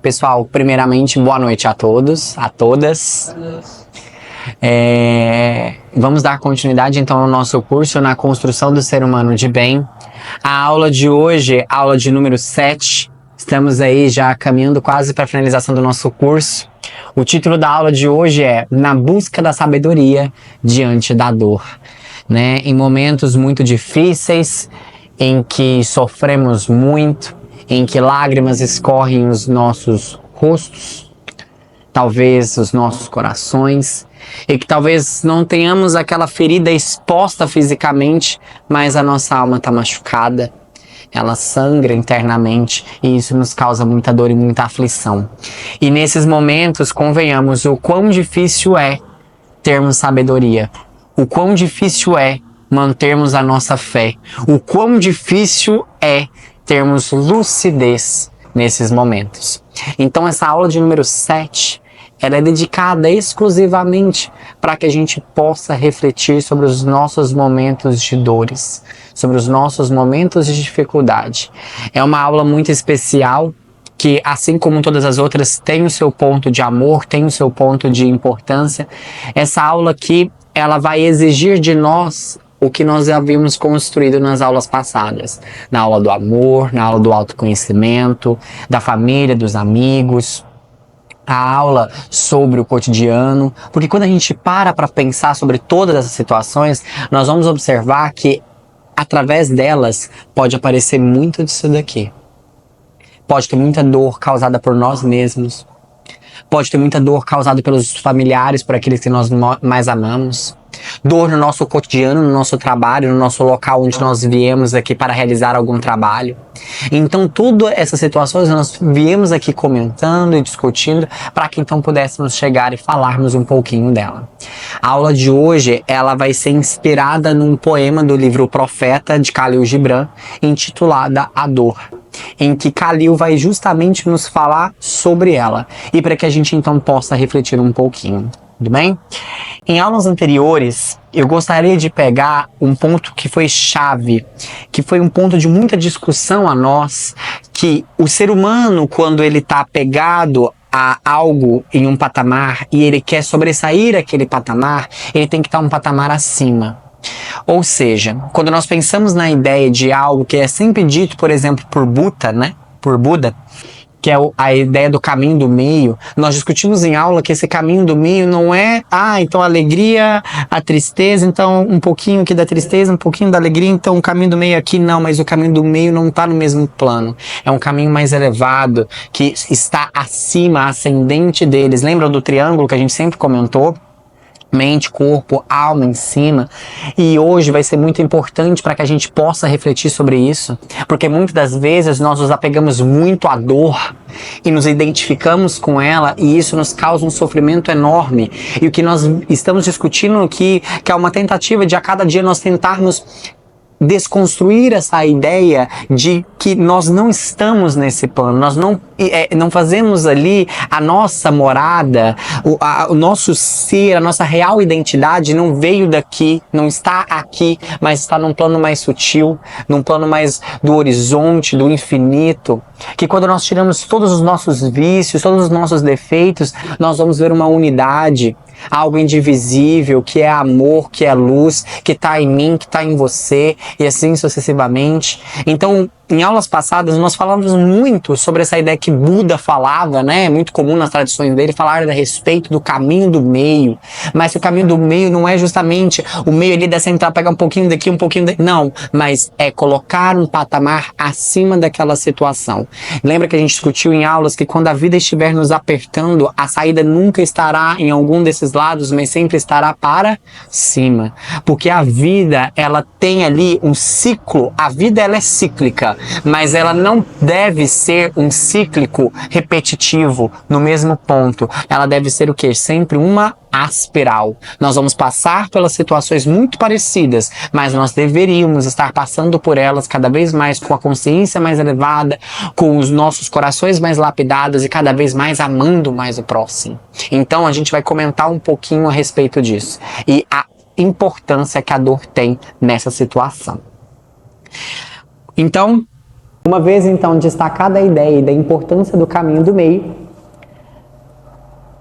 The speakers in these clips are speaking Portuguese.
Pessoal, primeiramente, boa noite a todos, a todas. Vamos dar continuidade então ao nosso curso na construção do ser humano de bem. A aula de hoje, aula de número 7. Estamos aí já caminhando quase para a finalização do nosso curso. O título da aula de hoje é Na Busca da Sabedoria Diante da Dor. Em momentos muito difíceis, em que sofremos muito, em que lágrimas escorrem os nossos rostos, talvez os nossos corações, e que talvez não tenhamos aquela ferida exposta fisicamente, mas a nossa alma está machucada, ela sangra internamente, e isso nos causa muita dor e muita aflição. E nesses momentos, convenhamos, o quão difícil é termos sabedoria, o quão difícil é mantermos a nossa fé, o quão difícil é termos lucidez nesses momentos. Então essa aula de número 7, ela é dedicada exclusivamente para que a gente possa refletir sobre os nossos momentos de dores, sobre os nossos momentos de dificuldade. É uma aula muito especial que, assim como todas as outras, tem o seu ponto de amor, tem o seu ponto de importância. Essa aula aqui, ela vai exigir de nós o que nós já havíamos construído nas aulas passadas. Na aula do amor, na aula do autoconhecimento, da família, dos amigos, a aula sobre o cotidiano. Porque quando a gente para pensar sobre todas essas situações, nós vamos observar que através delas pode aparecer muito disso daqui. Pode ter muita dor causada por nós mesmos. Pode ter muita dor causada pelos familiares, por aqueles que nós mais amamos. Dor no nosso cotidiano, no nosso trabalho, no nosso local onde nós viemos aqui para realizar algum trabalho. Então, todas essas situações nós viemos aqui comentando e discutindo para que então pudéssemos chegar e falarmos um pouquinho dela. A aula de hoje, ela vai ser inspirada num poema do livro O Profeta, de Khalil Gibran, intitulada A Dor, em que Khalil vai justamente nos falar sobre ela, e para que a gente então possa refletir um pouquinho. Tudo bem? Em aulas anteriores, eu gostaria de pegar um ponto que foi chave, que foi um ponto de muita discussão a nós, que o ser humano, quando ele está apegado a algo em um patamar e ele quer sobressair aquele patamar, ele tem que estar um patamar acima. Ou seja, quando nós pensamos na ideia de algo que é sempre dito, por exemplo, por Buda, que é a ideia do caminho do meio, nós discutimos em aula que esse caminho do meio não é, então a alegria, a tristeza, então um pouquinho aqui da tristeza, um pouquinho da alegria, então o caminho do meio aqui não, mas o caminho do meio não está no mesmo plano. É um caminho mais elevado, que está acima, ascendente deles. Lembram do triângulo que a gente sempre comentou? Mente, corpo, alma em cima. E hoje vai ser muito importante para que a gente possa refletir sobre isso, porque muitas das vezes nós nos apegamos muito à dor e nos identificamos com ela, e isso nos causa um sofrimento enorme. E o que nós estamos discutindo aqui, que é uma tentativa de a cada dia nós tentarmos desconstruir essa ideia de que nós não estamos nesse plano, nós não fazemos ali a nossa morada, o nosso ser, a nossa real identidade não veio daqui, não está aqui, mas está num plano mais sutil, num plano mais do horizonte, do infinito, que quando nós tiramos todos os nossos vícios, todos os nossos defeitos, nós vamos ver uma unidade, algo indivisível, que é amor, que é luz, que está em mim, que está em você, e assim sucessivamente. Então, em aulas passadas, nós falamos muito sobre essa ideia que Buda falava, É muito comum nas tradições dele falar a respeito do caminho do meio. Mas o caminho do meio não é justamente o meio ali da central, pegar um pouquinho daqui, um pouquinho daqui. Não, mas é colocar um patamar acima daquela situação. Lembra que a gente discutiu em aulas que quando a vida estiver nos apertando, a saída nunca estará em algum desses lados, mas sempre estará para cima. Porque a vida, ela tem ali um ciclo, a vida ela é cíclica, mas ela não deve ser um cíclico repetitivo no mesmo ponto. Ela deve ser o quê? Sempre uma aspiral. Nós vamos passar pelas situações muito parecidas, mas nós deveríamos estar passando por elas cada vez mais com a consciência mais elevada, com os nossos corações mais lapidados e cada vez mais amando mais o próximo. Então a gente vai comentar um pouquinho a respeito disso e a importância que a dor tem nessa situação. Então, Uma vez então destacada a ideia e da importância do caminho do meio,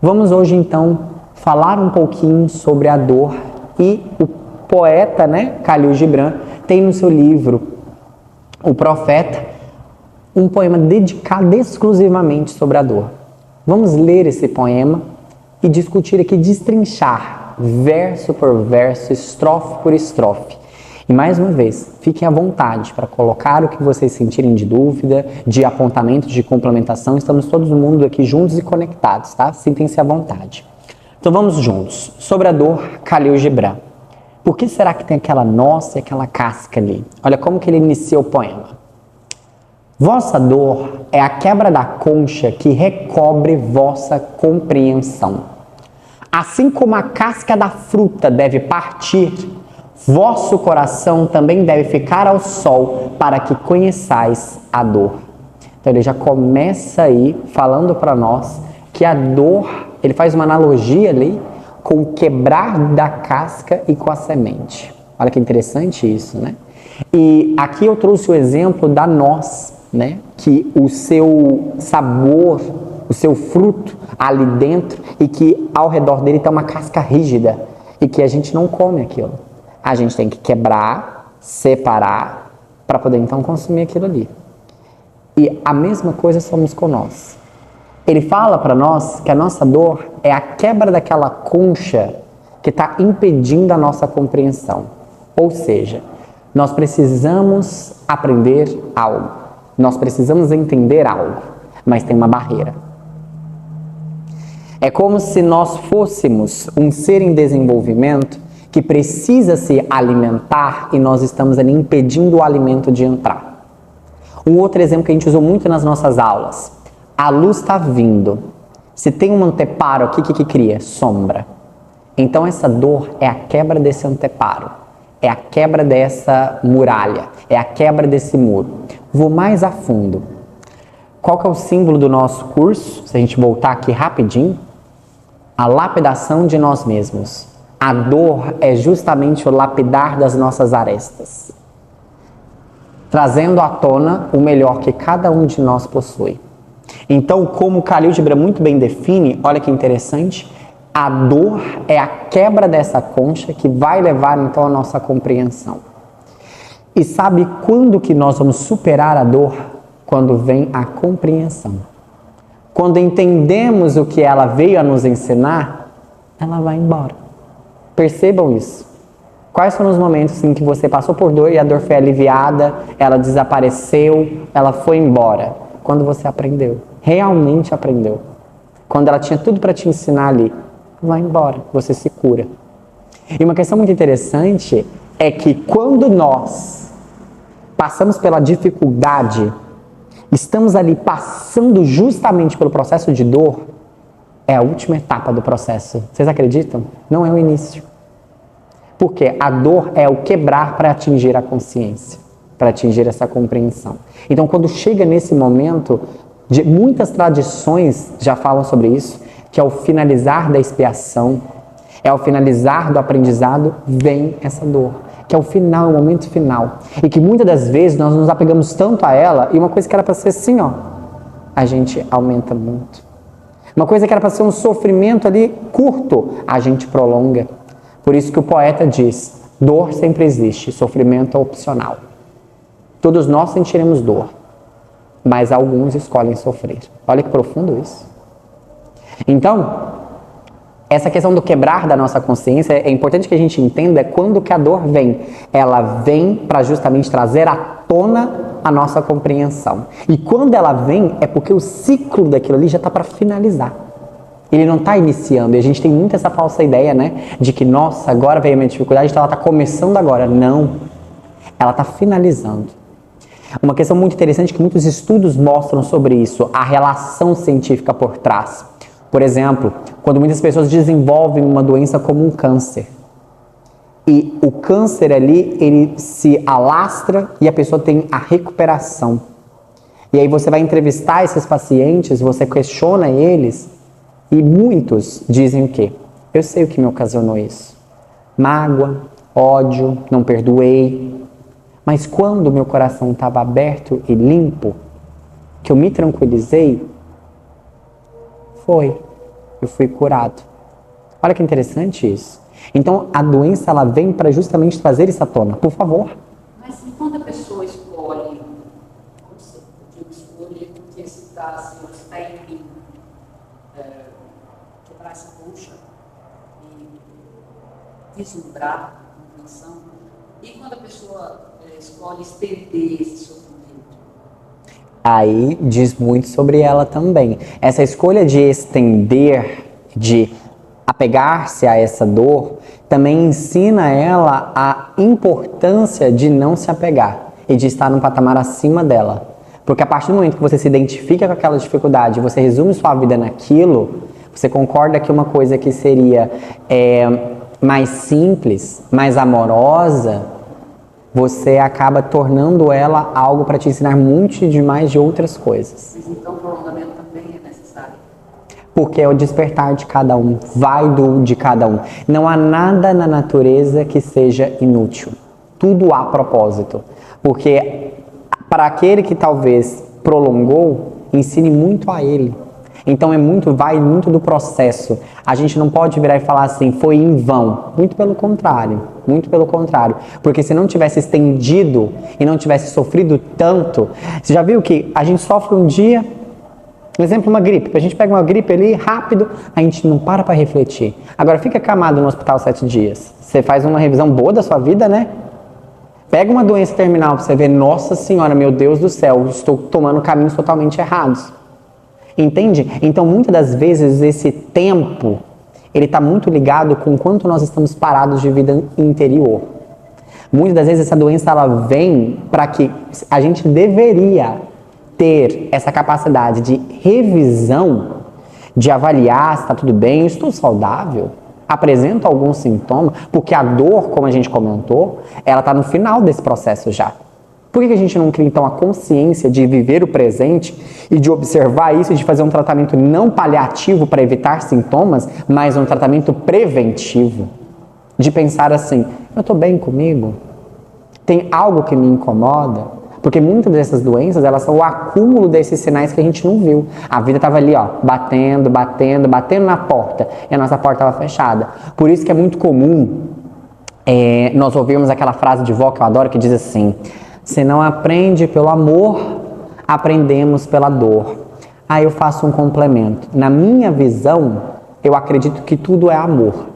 vamos hoje então falar um pouquinho sobre a dor. E o poeta, Khalil Gibran, tem no seu livro O Profeta um poema dedicado exclusivamente sobre a dor. Vamos ler esse poema e discutir aqui, destrinchar verso por verso, estrofe por estrofe. E mais uma vez, fiquem à vontade para colocar o que vocês sentirem de dúvida, de apontamento, de complementação. Estamos todo mundo aqui juntos e conectados, tá? Sintam-se à vontade. Então vamos juntos. Sobre a dor, Khalil Gibran. Por que será que tem aquela nossa e aquela casca ali? Olha como que ele inicia o poema. Vossa dor é a quebra da concha que recobre vossa compreensão. Assim como a casca da fruta deve partir, vosso coração também deve ficar ao sol para que conheçais a dor. Então ele já começa aí falando para nós que a dor, ele faz uma analogia ali com o quebrar da casca e com a semente. Olha que interessante isso, E aqui eu trouxe o exemplo da noz, que o seu sabor, o seu fruto ali dentro e que ao redor dele tem uma casca rígida e que a gente não come aquilo. A gente tem que quebrar, separar para poder então consumir aquilo ali. E a mesma coisa somos com nós. Ele fala para nós que a nossa dor é a quebra daquela concha que está impedindo a nossa compreensão. Ou seja, nós precisamos aprender algo, nós precisamos entender algo, mas tem uma barreira. É como se nós fôssemos um ser em desenvolvimento que precisa se alimentar e nós estamos ali impedindo o alimento de entrar. Um outro exemplo que a gente usou muito nas nossas aulas. A luz está vindo. Se tem um anteparo aqui, o que cria? Sombra. Então essa dor é a quebra desse anteparo. É a quebra dessa muralha. É a quebra desse muro. Vou mais a fundo. Qual que é o símbolo do nosso curso? Se a gente voltar aqui rapidinho. A lapidação de nós mesmos. A dor é justamente o lapidar das nossas arestas. Trazendo à tona o melhor que cada um de nós possui. Então, como Khalil Gibran muito bem define, olha que interessante, a dor é a quebra dessa concha que vai levar então a nossa compreensão. E sabe quando que nós vamos superar a dor? Quando vem a compreensão. Quando entendemos o que ela veio a nos ensinar, ela vai embora. Percebam isso. Quais foram os momentos em que você passou por dor e a dor foi aliviada, ela desapareceu, ela foi embora? Quando você aprendeu, realmente aprendeu. Quando ela tinha tudo para te ensinar ali, vai embora, você se cura. E uma questão muito interessante é que quando nós passamos pela dificuldade, estamos ali passando justamente pelo processo de dor, é a última etapa do processo. Vocês acreditam? Não é o início. Porque a dor é o quebrar para atingir a consciência, para atingir essa compreensão. Então, quando chega nesse momento, muitas tradições já falam sobre isso, que ao finalizar da expiação, ao finalizar do aprendizado, vem essa dor. Que é o final, o momento final. E que muitas das vezes nós nos apegamos tanto a ela, e uma coisa que era para ser assim, a gente aumenta muito. Uma coisa que era para ser um sofrimento ali curto, a gente prolonga. Por isso que o poeta diz, dor sempre existe, sofrimento é opcional. Todos nós sentiremos dor, mas alguns escolhem sofrer. Olha que profundo isso. Então, essa questão do quebrar da nossa consciência, é importante que a gente entenda quando que a dor vem. Ela vem para justamente trazer à tona a nossa compreensão. E quando ela vem, é porque o ciclo daquilo ali já está para finalizar. Ele não está iniciando. E a gente tem muito essa falsa ideia, de que, nossa, agora veio a minha dificuldade, então ela está começando agora. Não. Ela está finalizando. Uma questão muito interessante que muitos estudos mostram sobre isso, a relação científica por trás. Por exemplo, quando muitas pessoas desenvolvem uma doença como um câncer. E o câncer ali, ele se alastra e a pessoa tem a recuperação. E aí você vai entrevistar esses pacientes, você questiona eles, e muitos dizem o quê? Eu sei o que me ocasionou isso. Mágoa, ódio, não perdoei. Mas quando meu coração estava aberto e limpo, que eu me tranquilizei, eu fui curado. Olha que interessante isso. Então, a doença, ela vem para justamente trazer isso à tona. Por favor. Mas quando a pessoa escolhe, não sei, eu digo escolher porque se está em mim, quebrar essa bucha e vislumbrar a intenção, e quando a pessoa escolhe estender esse sofrimento? Aí diz muito sobre ela também. Essa escolha de estender, de apegar-se a essa dor, também ensina ela a importância de não se apegar e de estar num patamar acima dela. Porque a partir do momento que você se identifica com aquela dificuldade, você resume sua vida naquilo, você concorda que uma coisa que seria mais simples, mais amorosa, você acaba tornando ela algo para te ensinar muito demais de outras coisas. Mas então o prolongamento também é necessário? Porque é o despertar de cada um, vai de cada um. Não há nada na natureza que seja inútil. Tudo há propósito. Porque para aquele que talvez prolongou, ensine muito a ele. Então vai muito do processo. A gente não pode virar e falar assim, foi em vão. Muito pelo contrário. Porque se não tivesse estendido e não tivesse sofrido tanto, você já viu que a gente sofre um dia, por exemplo, uma gripe. A gente pega uma gripe ali rápido, a gente não para refletir. Agora fica acamado no hospital 7 dias. Você faz uma revisão boa da sua vida, né? Pega uma doença terminal para você ver, nossa senhora, meu Deus do céu, estou tomando caminhos totalmente errados. Entende? Então, muitas das vezes, esse tempo, ele está muito ligado com o quanto nós estamos parados de vida interior. Muitas das vezes, essa doença, ela vem para que a gente deveria ter essa capacidade de revisão, de avaliar se está tudo bem, eu estou saudável, apresento algum sintoma, porque a dor, como a gente comentou, ela está no final desse processo já. Por que a gente não cria, então, a consciência de viver o presente e de observar isso e de fazer um tratamento não paliativo para evitar sintomas, mas um tratamento preventivo? De pensar assim, eu estou bem comigo? Tem algo que me incomoda? Porque muitas dessas doenças, elas são o acúmulo desses sinais que a gente não viu. A vida estava ali, batendo na porta, e a nossa porta estava fechada. Por isso que é muito comum nós ouvirmos aquela frase de vó que eu adoro, que diz assim, se não aprende pelo amor, aprendemos pela dor. Aí eu faço um complemento. Na minha visão, eu acredito que tudo é amor.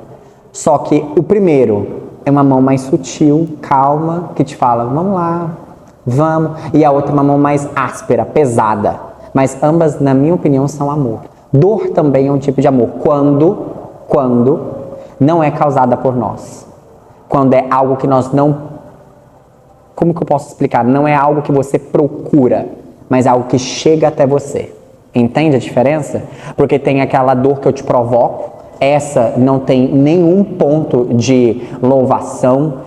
Só que o primeiro é uma mão mais sutil, calma, que te fala, vamos lá, vamos. E a outra é uma mão mais áspera, pesada. Mas ambas, na minha opinião, são amor. Dor também é um tipo de amor. Quando não é causada por nós. Quando é algo que nós não... Como que eu posso explicar? Não é algo que você procura, mas é algo que chega até você. Entende a diferença? Porque tem aquela dor que eu te provoco, essa não tem nenhum ponto de louvação.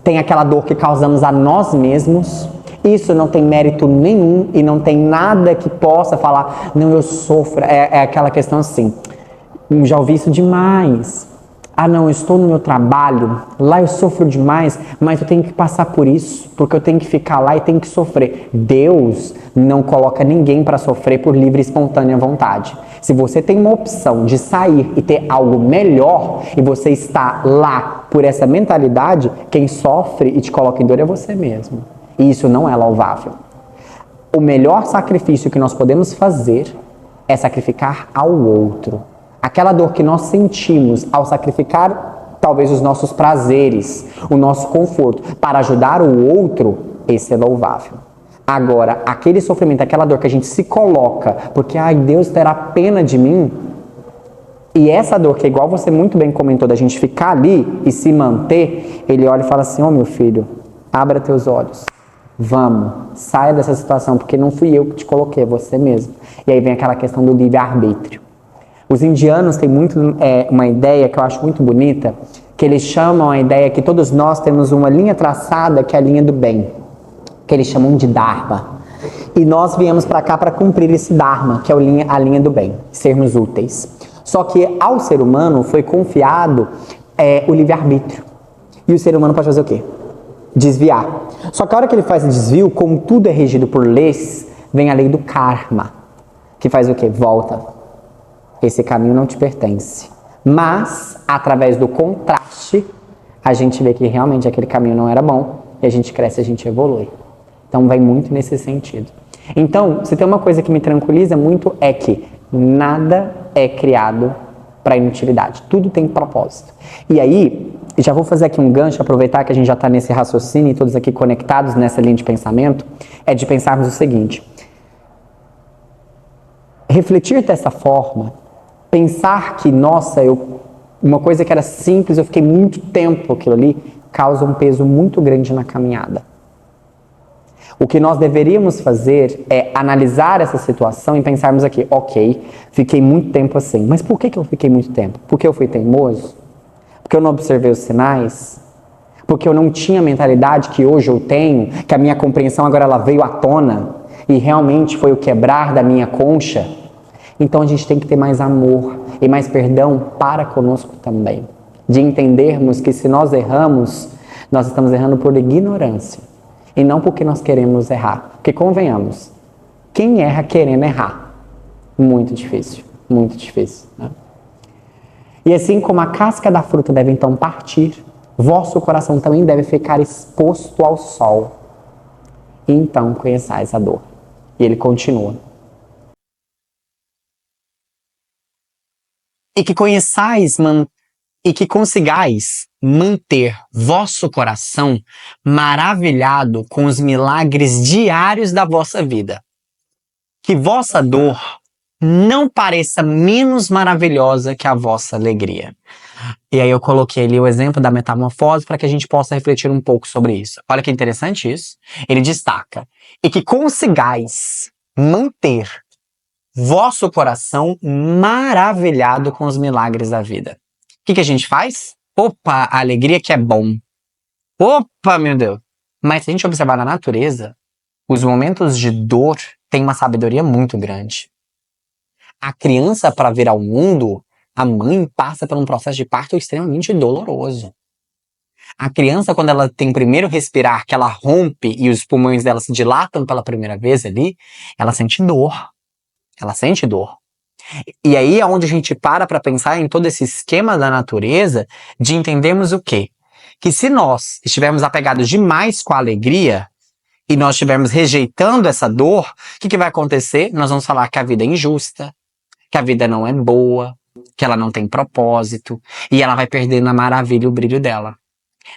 Tem aquela dor que causamos a nós mesmos. Isso não tem mérito nenhum e não tem nada que possa falar, não, eu sofro. É aquela questão assim, já ouvi isso demais. Ah, não, eu estou no meu trabalho, lá eu sofro demais, mas eu tenho que passar por isso, porque eu tenho que ficar lá e tenho que sofrer. Deus não coloca ninguém para sofrer por livre e espontânea vontade. Se você tem uma opção de sair e ter algo melhor, e você está lá por essa mentalidade, quem sofre e te coloca em dor é você mesmo. E isso não é louvável. O melhor sacrifício que nós podemos fazer é sacrificar ao outro. Aquela dor que nós sentimos ao sacrificar talvez os nossos prazeres, o nosso conforto, para ajudar o outro, esse é louvável. Agora, aquele sofrimento, aquela dor que a gente se coloca, porque, ai, Deus terá pena de mim, e essa dor que, igual você muito bem comentou, da gente ficar ali e se manter, ele olha e fala assim, meu filho, abra teus olhos, vamos, saia dessa situação, porque não fui eu que te coloquei, é você mesmo. E aí vem aquela questão do livre-arbítrio. Os indianos têm muito uma ideia que eu acho muito bonita, que eles chamam a ideia que todos nós temos uma linha traçada, que é a linha do bem, que eles chamam de Dharma. E nós viemos para cá para cumprir esse Dharma, que é a linha do bem, sermos úteis. Só que ao ser humano foi confiado o livre-arbítrio. E o ser humano pode fazer o quê? desviar. Só que a hora que ele faz o desvio, como tudo é regido por leis, vem a lei do karma, que faz o quê? Volta. Esse caminho não te pertence. Mas, através do contraste, a gente vê que realmente aquele caminho não era bom, e a gente cresce, a gente evolui. Então, vai muito nesse sentido. Então, se tem uma coisa que me tranquiliza muito, é que nada é criado para inutilidade. Tudo tem propósito. E aí, já vou fazer aqui um gancho, aproveitar que a gente já está nesse raciocínio e todos aqui conectados nessa linha de pensamento, é de pensarmos o seguinte: refletir dessa forma, pensar que, nossa, uma coisa que era simples, eu fiquei muito tempo aquilo ali, causa um peso muito grande na caminhada. O que nós deveríamos fazer é analisar essa situação e pensarmos aqui, ok, fiquei muito tempo assim, mas por que eu fiquei muito tempo? Porque eu fui teimoso? Porque eu não observei os sinais? Porque eu não tinha a mentalidade que hoje eu tenho, que a minha compreensão agora ela veio à tona e realmente foi o quebrar da minha concha? Então a gente tem que ter mais amor e mais perdão para conosco também. De entendermos que se nós erramos, nós estamos errando por ignorância. E não porque nós queremos errar. Porque convenhamos, quem erra querendo errar? Muito difícil, né? E assim como a casca da fruta deve então partir, vosso coração também deve ficar exposto ao sol. E então conheçais a dor. E ele continua. E que consigais manter vosso coração maravilhado com os milagres diários da vossa vida. Que vossa dor não pareça menos maravilhosa que a vossa alegria. E aí eu coloquei ali o exemplo da metamorfose para que a gente possa refletir um pouco sobre isso. Olha que interessante isso. Ele destaca: e que consigais manter vosso coração maravilhado com os milagres da vida. O que a gente faz? Opa, a alegria que é bom. Opa, meu Deus. Mas se a gente observar na natureza, os momentos de dor têm uma sabedoria muito grande. A criança, para vir ao mundo, a mãe passa por um processo de parto extremamente doloroso. A criança, quando ela tem o primeiro respirar, que ela rompe e os pulmões dela se dilatam pela primeira vez ali, ela sente dor. Ela sente dor. E aí é onde a gente para pensar em todo esse esquema da natureza, de entendermos o quê? Que se nós estivermos apegados demais com a alegria, e nós estivermos rejeitando essa dor, o que vai acontecer? Nós vamos falar que a vida é injusta, que a vida não é boa, que ela não tem propósito, e ela vai perdendo a maravilha e o brilho dela.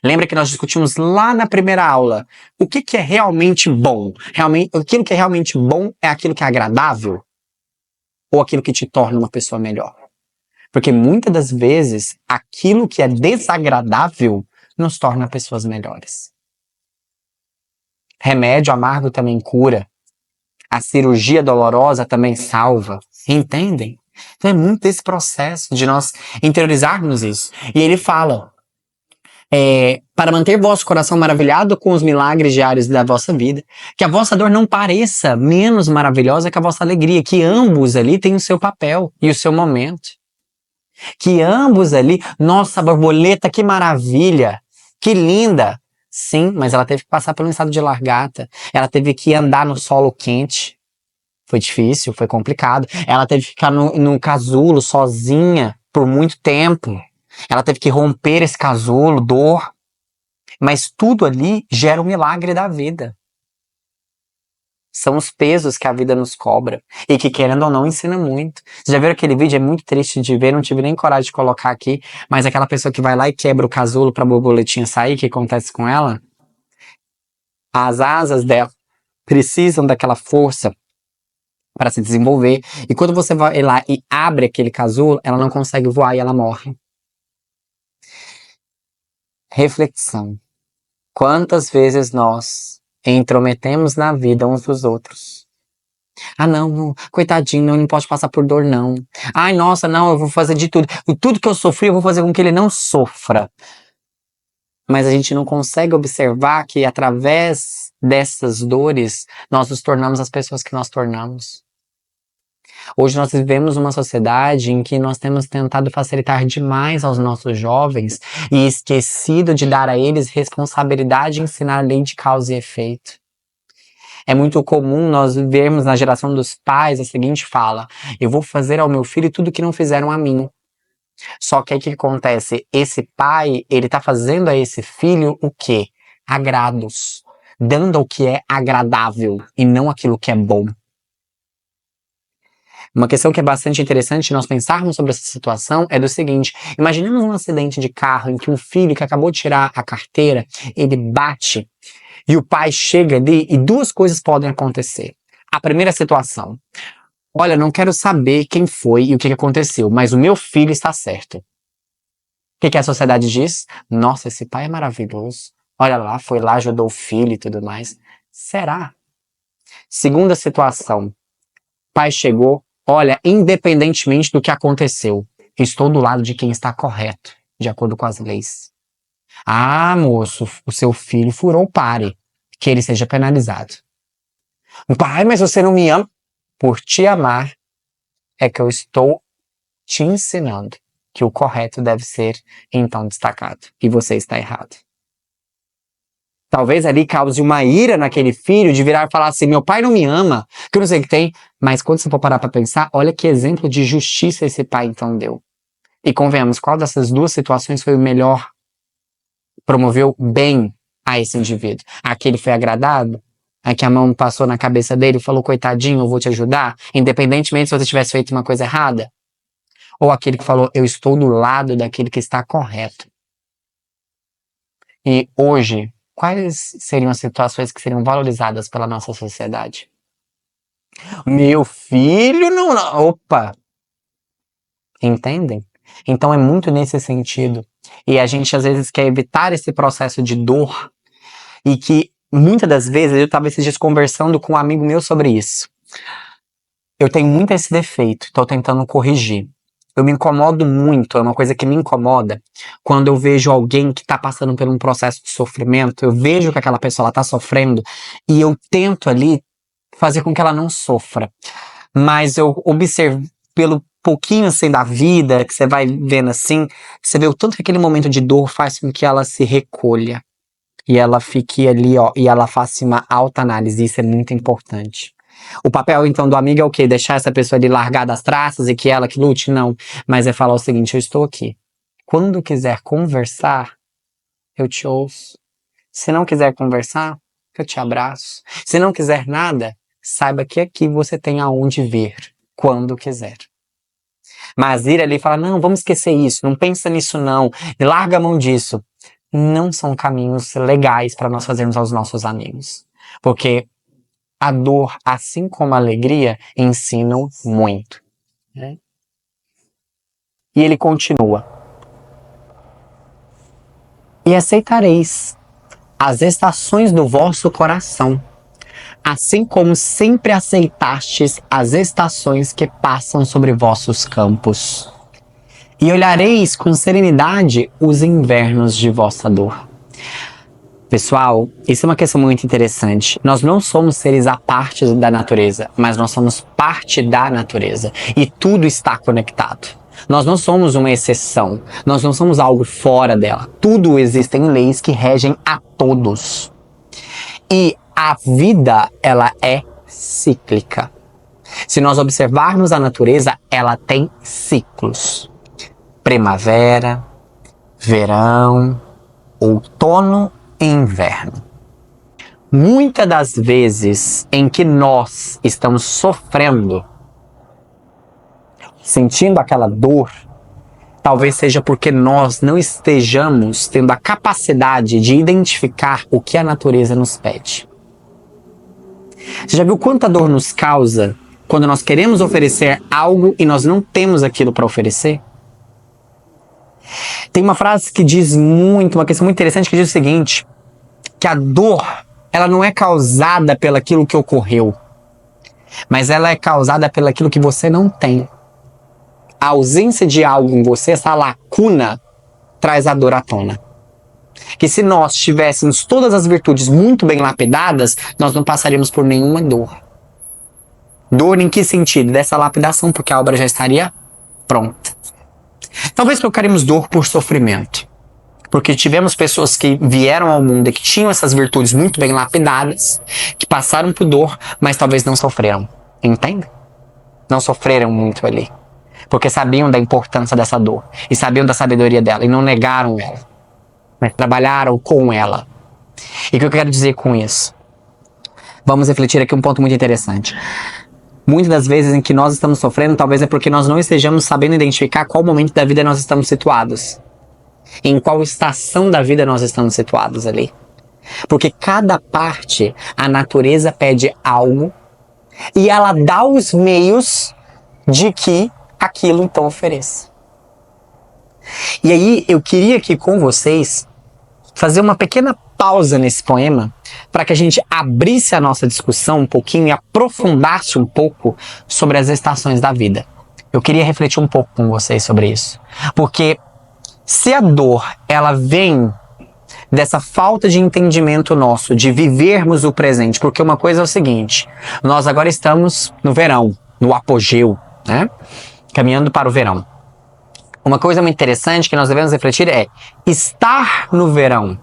Lembra que nós discutimos lá na primeira aula o que é realmente bom? Aquilo que é realmente bom é aquilo que é agradável? Ou aquilo que te torna uma pessoa melhor? Porque muitas das vezes, aquilo que é desagradável nos torna pessoas melhores. Remédio amargo também cura. A cirurgia dolorosa também salva. Entendem? Então é muito esse processo de nós interiorizarmos isso. E ele fala, para manter vosso coração maravilhado com os milagres diários da vossa vida, que a vossa dor não pareça menos maravilhosa que a vossa alegria, que ambos ali têm o seu papel e o seu momento. Que ambos ali, nossa, borboleta, que maravilha, que linda. Sim, mas ela teve que passar por um estado de largata, ela teve que andar no solo quente. Foi difícil, foi complicado. Ela teve que ficar no casulo sozinha por muito tempo. Ela teve que romper esse casulo, dor. Mas tudo ali gera o milagre da vida. São os pesos que a vida nos cobra. E que, querendo ou não, ensina muito. Vocês já viram aquele vídeo? É muito triste de ver, não tive nem coragem de colocar aqui. Mas aquela pessoa que vai lá e quebra o casulo pra borboletinha sair, o que acontece com ela? As asas dela precisam daquela força para se desenvolver. E quando você vai lá e abre aquele casulo, ela não consegue voar e ela morre. Reflexão. Quantas vezes nós intrometemos na vida uns dos outros? Ah, não, coitadinho, não pode passar por dor, não. Ai, nossa, não, eu vou fazer de tudo. Tudo que eu sofri, eu vou fazer com que ele não sofra. Mas a gente não consegue observar que através dessas dores, nós nos tornamos as pessoas que nós tornamos. Hoje nós vivemos uma sociedade em que nós temos tentado facilitar demais aos nossos jovens e esquecido de dar a eles responsabilidade e ensinar a lei de causa e efeito. É muito comum nós vermos na geração dos pais a seguinte fala: eu vou fazer ao meu filho tudo que não fizeram a mim. Só que aí o que acontece? Esse pai, ele tá fazendo a esse filho o quê? Agrados. Dando o que é agradável e não aquilo que é bom. Uma questão que é bastante interessante nós pensarmos sobre essa situação é do seguinte: imaginemos um acidente de carro em que um filho que acabou de tirar a carteira, ele bate e o pai chega ali e duas coisas podem acontecer. A primeira situação: olha, não quero saber quem foi e o que aconteceu, mas o meu filho está certo. O que a sociedade diz? Nossa, esse pai é maravilhoso. Olha lá, foi lá, ajudou o filho e tudo mais. Será? Segunda situação: pai chegou, olha, independentemente do que aconteceu, estou do lado de quem está correto, de acordo com as leis. Ah, moço, o seu filho furou o pare, que ele seja penalizado. Pai, mas você não me ama? Por te amar, é que eu estou te ensinando que o correto deve ser, então, destacado. E você está errado. Talvez ali cause uma ira naquele filho de virar e falar assim: meu pai não me ama, que eu não sei o que tem. Mas quando você for parar para pensar, olha que exemplo de justiça esse pai então deu. E convenhamos, qual dessas duas situações foi o melhor? Promoveu bem a esse indivíduo. Aquele foi agradado? A que a mão passou na cabeça dele e falou: coitadinho, eu vou te ajudar, independentemente se você tivesse feito uma coisa errada? Ou aquele que falou: eu estou do lado daquele que está correto? E hoje, quais seriam as situações que seriam valorizadas pela nossa sociedade? Meu filho não... Opa! Entendem? Então é muito nesse sentido. E a gente às vezes quer evitar esse processo de dor e que muitas das vezes, eu estava esses dias conversando com um amigo meu sobre isso. Eu tenho muito esse defeito, estou tentando corrigir. Eu me incomodo muito, é uma coisa que me incomoda, quando eu vejo alguém que está passando por um processo de sofrimento, eu vejo que aquela pessoa está sofrendo e eu tento ali fazer com que ela não sofra. Mas eu observo pelo pouquinho assim da vida, que você vai vendo assim, você vê o tanto que aquele momento de dor faz com que ela se recolha. E ela fique ali, ó, e ela faça uma autoanálise, isso é muito importante. O papel, então, do amigo é o quê? Deixar essa pessoa ali largar das traças e que ela que lute? Não. Mas é falar o seguinte: eu estou aqui. Quando quiser conversar, eu te ouço. Se não quiser conversar, eu te abraço. Se não quiser nada, saiba que aqui você tem aonde vir, quando quiser. Mas ir ali e falar: não, vamos esquecer isso, não pensa nisso não, larga a mão disso. Não são caminhos legais para nós fazermos aos nossos amigos. Porque a dor, assim como a alegria, ensinam muito. Né? E ele continua: e aceitareis as estações do vosso coração, assim como sempre aceitastes as estações que passam sobre vossos campos. E olhareis com serenidade os invernos de vossa dor. Pessoal, isso é uma questão muito interessante. Nós não somos seres à parte da natureza, mas nós somos parte da natureza. E tudo está conectado. Nós não somos uma exceção. Nós não somos algo fora dela. Tudo existem leis que regem a todos. E a vida, ela é cíclica. Se nós observarmos a natureza, ela tem ciclos. Primavera, verão, outono e inverno. Muitas das vezes em que nós estamos sofrendo, sentindo aquela dor, talvez seja porque nós não estejamos tendo a capacidade de identificar o que a natureza nos pede. Você já viu quanta dor nos causa quando nós queremos oferecer algo e nós não temos aquilo para oferecer? Tem uma frase que diz muito, uma questão muito interessante, que diz o seguinte: que a dor, ela não é causada pelaquilo que ocorreu, mas ela é causada pelaquilo que você não tem. A ausência de algo em você, essa lacuna, traz a dor à tona. Que se nós tivéssemos todas as virtudes muito bem lapidadas, nós não passaríamos por nenhuma dor. Dor em que sentido? Dessa lapidação, porque a obra já estaria pronta. Talvez trocaremos dor por sofrimento. Porque tivemos pessoas que vieram ao mundo e que tinham essas virtudes muito bem lapidadas, que passaram por dor, mas talvez não sofreram. Entende? Não sofreram muito ali. Porque sabiam da importância dessa dor. E sabiam da sabedoria dela. E não negaram ela. Mas trabalharam com ela. E o que eu quero dizer com isso? Vamos refletir aqui um ponto muito interessante. Muitas das vezes em que nós estamos sofrendo, talvez é porque nós não estejamos sabendo identificar qual momento da vida nós estamos situados. Em qual estação da vida nós estamos situados ali. Porque cada parte, a natureza pede algo e ela dá os meios de que aquilo então ofereça. E aí eu queria aqui com vocês fazer uma pequena pausa nesse poema para que a gente abrisse a nossa discussão um pouquinho e aprofundasse um pouco sobre as estações da vida. Eu queria refletir um pouco com vocês sobre isso. Porque se a dor, ela vem dessa falta de entendimento nosso, de vivermos o presente, porque uma coisa é o seguinte, nós agora estamos no verão, no apogeu, né? Caminhando para o verão. Uma coisa muito interessante que nós devemos refletir é estar no verão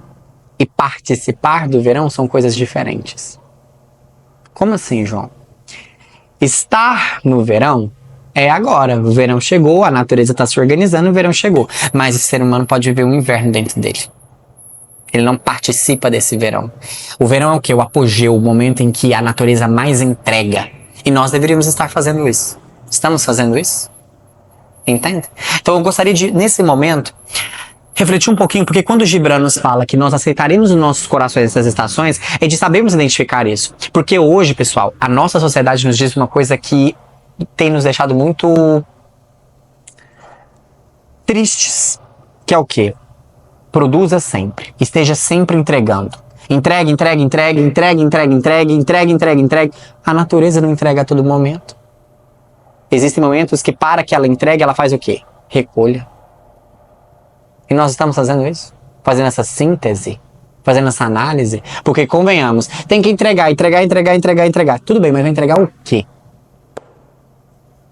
e participar do verão são coisas diferentes. Como assim, João? Estar no verão é agora. O verão chegou, a natureza está se organizando, o verão chegou. Mas o ser humano pode viver um inverno dentro dele. Ele não participa desse verão. O verão é o quê? O apogeu, o momento em que a natureza mais entrega. E nós deveríamos estar fazendo isso. Estamos fazendo isso? Entende? Então eu gostaria de, nesse momento, refletir um pouquinho, porque quando o Gibran nos fala que nós aceitaremos nos nossos corações essas estações, é de sabermos identificar isso. Porque hoje, pessoal, a nossa sociedade nos diz uma coisa que tem nos deixado muito tristes, que é o quê? Produza sempre, esteja sempre entregando. Entregue. A natureza não entrega a todo momento. Existem momentos que para que ela entregue, ela faz o quê? Recolha. E nós estamos fazendo isso? Fazendo essa síntese? Fazendo essa análise? Porque convenhamos, tem que entregar. Tudo bem, mas vai entregar o quê?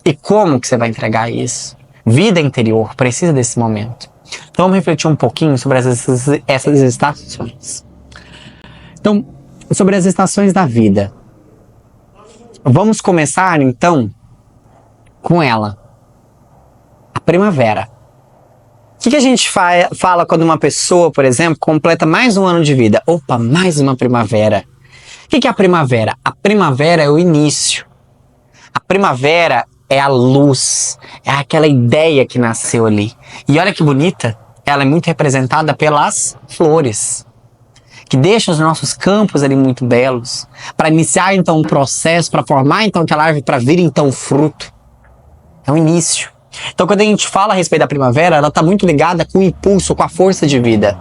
E como que você vai entregar isso? Vida interior precisa desse momento. Então vamos refletir um pouquinho sobre essas estações. Então, sobre as estações da vida. Vamos começar então com ela. A primavera. O que a gente fala quando uma pessoa, por exemplo, completa mais um ano de vida? Opa, mais uma primavera. O que é a primavera? A primavera é o início. A primavera é a luz. É aquela ideia que nasceu ali. E olha que bonita. Ela é muito representada pelas flores, que deixam os nossos campos ali muito belos, para iniciar então um processo, para formar então aquela árvore, para vir então o fruto. É o início. Então quando a gente fala a respeito da primavera, ela está muito ligada com o impulso, com a força de vida.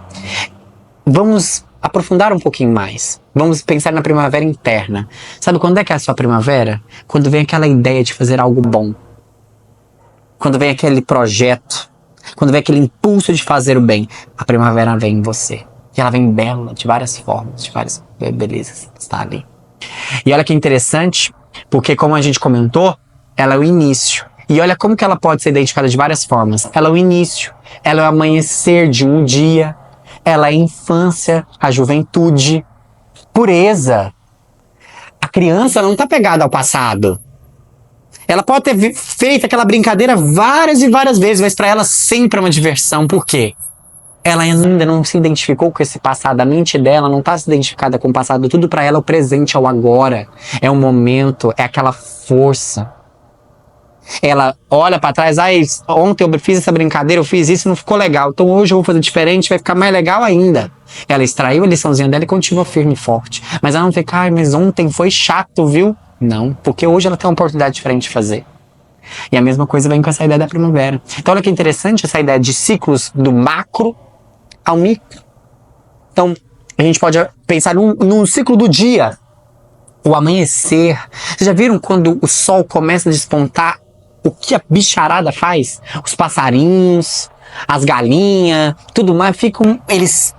Vamos aprofundar um pouquinho mais. Vamos pensar na primavera interna. Sabe quando é que é a sua primavera? Quando vem aquela ideia de fazer algo bom. Quando vem aquele projeto. Quando vem aquele impulso de fazer o bem. A primavera vem em você. E ela vem bela, de várias formas, de várias belezas. Está ali. E olha que interessante, porque como a gente comentou, ela é o início. E olha como que ela pode ser identificada de várias formas. Ela é o início, ela é o amanhecer de um dia, ela é a infância, a juventude, pureza. A criança não está pegada ao passado. Ela pode ter feito aquela brincadeira várias e várias vezes, mas para ela sempre é uma diversão. Por quê? Ela ainda não se identificou com esse passado. A mente dela não está se identificada com o passado. Tudo para ela é o presente, é o agora. É o momento, é aquela força. Ela olha para trás, ontem eu fiz essa brincadeira, eu fiz isso, não ficou legal. Então hoje eu vou fazer diferente, vai ficar mais legal ainda. Ela extraiu a liçãozinha dela e continua firme e forte. Mas ela não fica, mas ontem foi chato, viu? Não, porque hoje ela tem uma oportunidade diferente de fazer. E a mesma coisa vem com essa ideia da primavera. Então olha que interessante essa ideia de ciclos do macro ao micro. Então a gente pode pensar num ciclo do dia. O amanhecer. Vocês já viram quando o sol começa a despontar? O que a bicharada faz? Os passarinhos, as galinhas, tudo mais,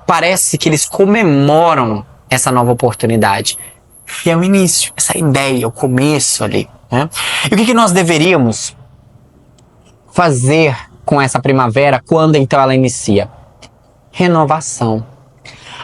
parece que eles comemoram essa nova oportunidade. E é o início, essa ideia, o começo ali, né? E o que nós deveríamos fazer com essa primavera quando então ela inicia? Renovação.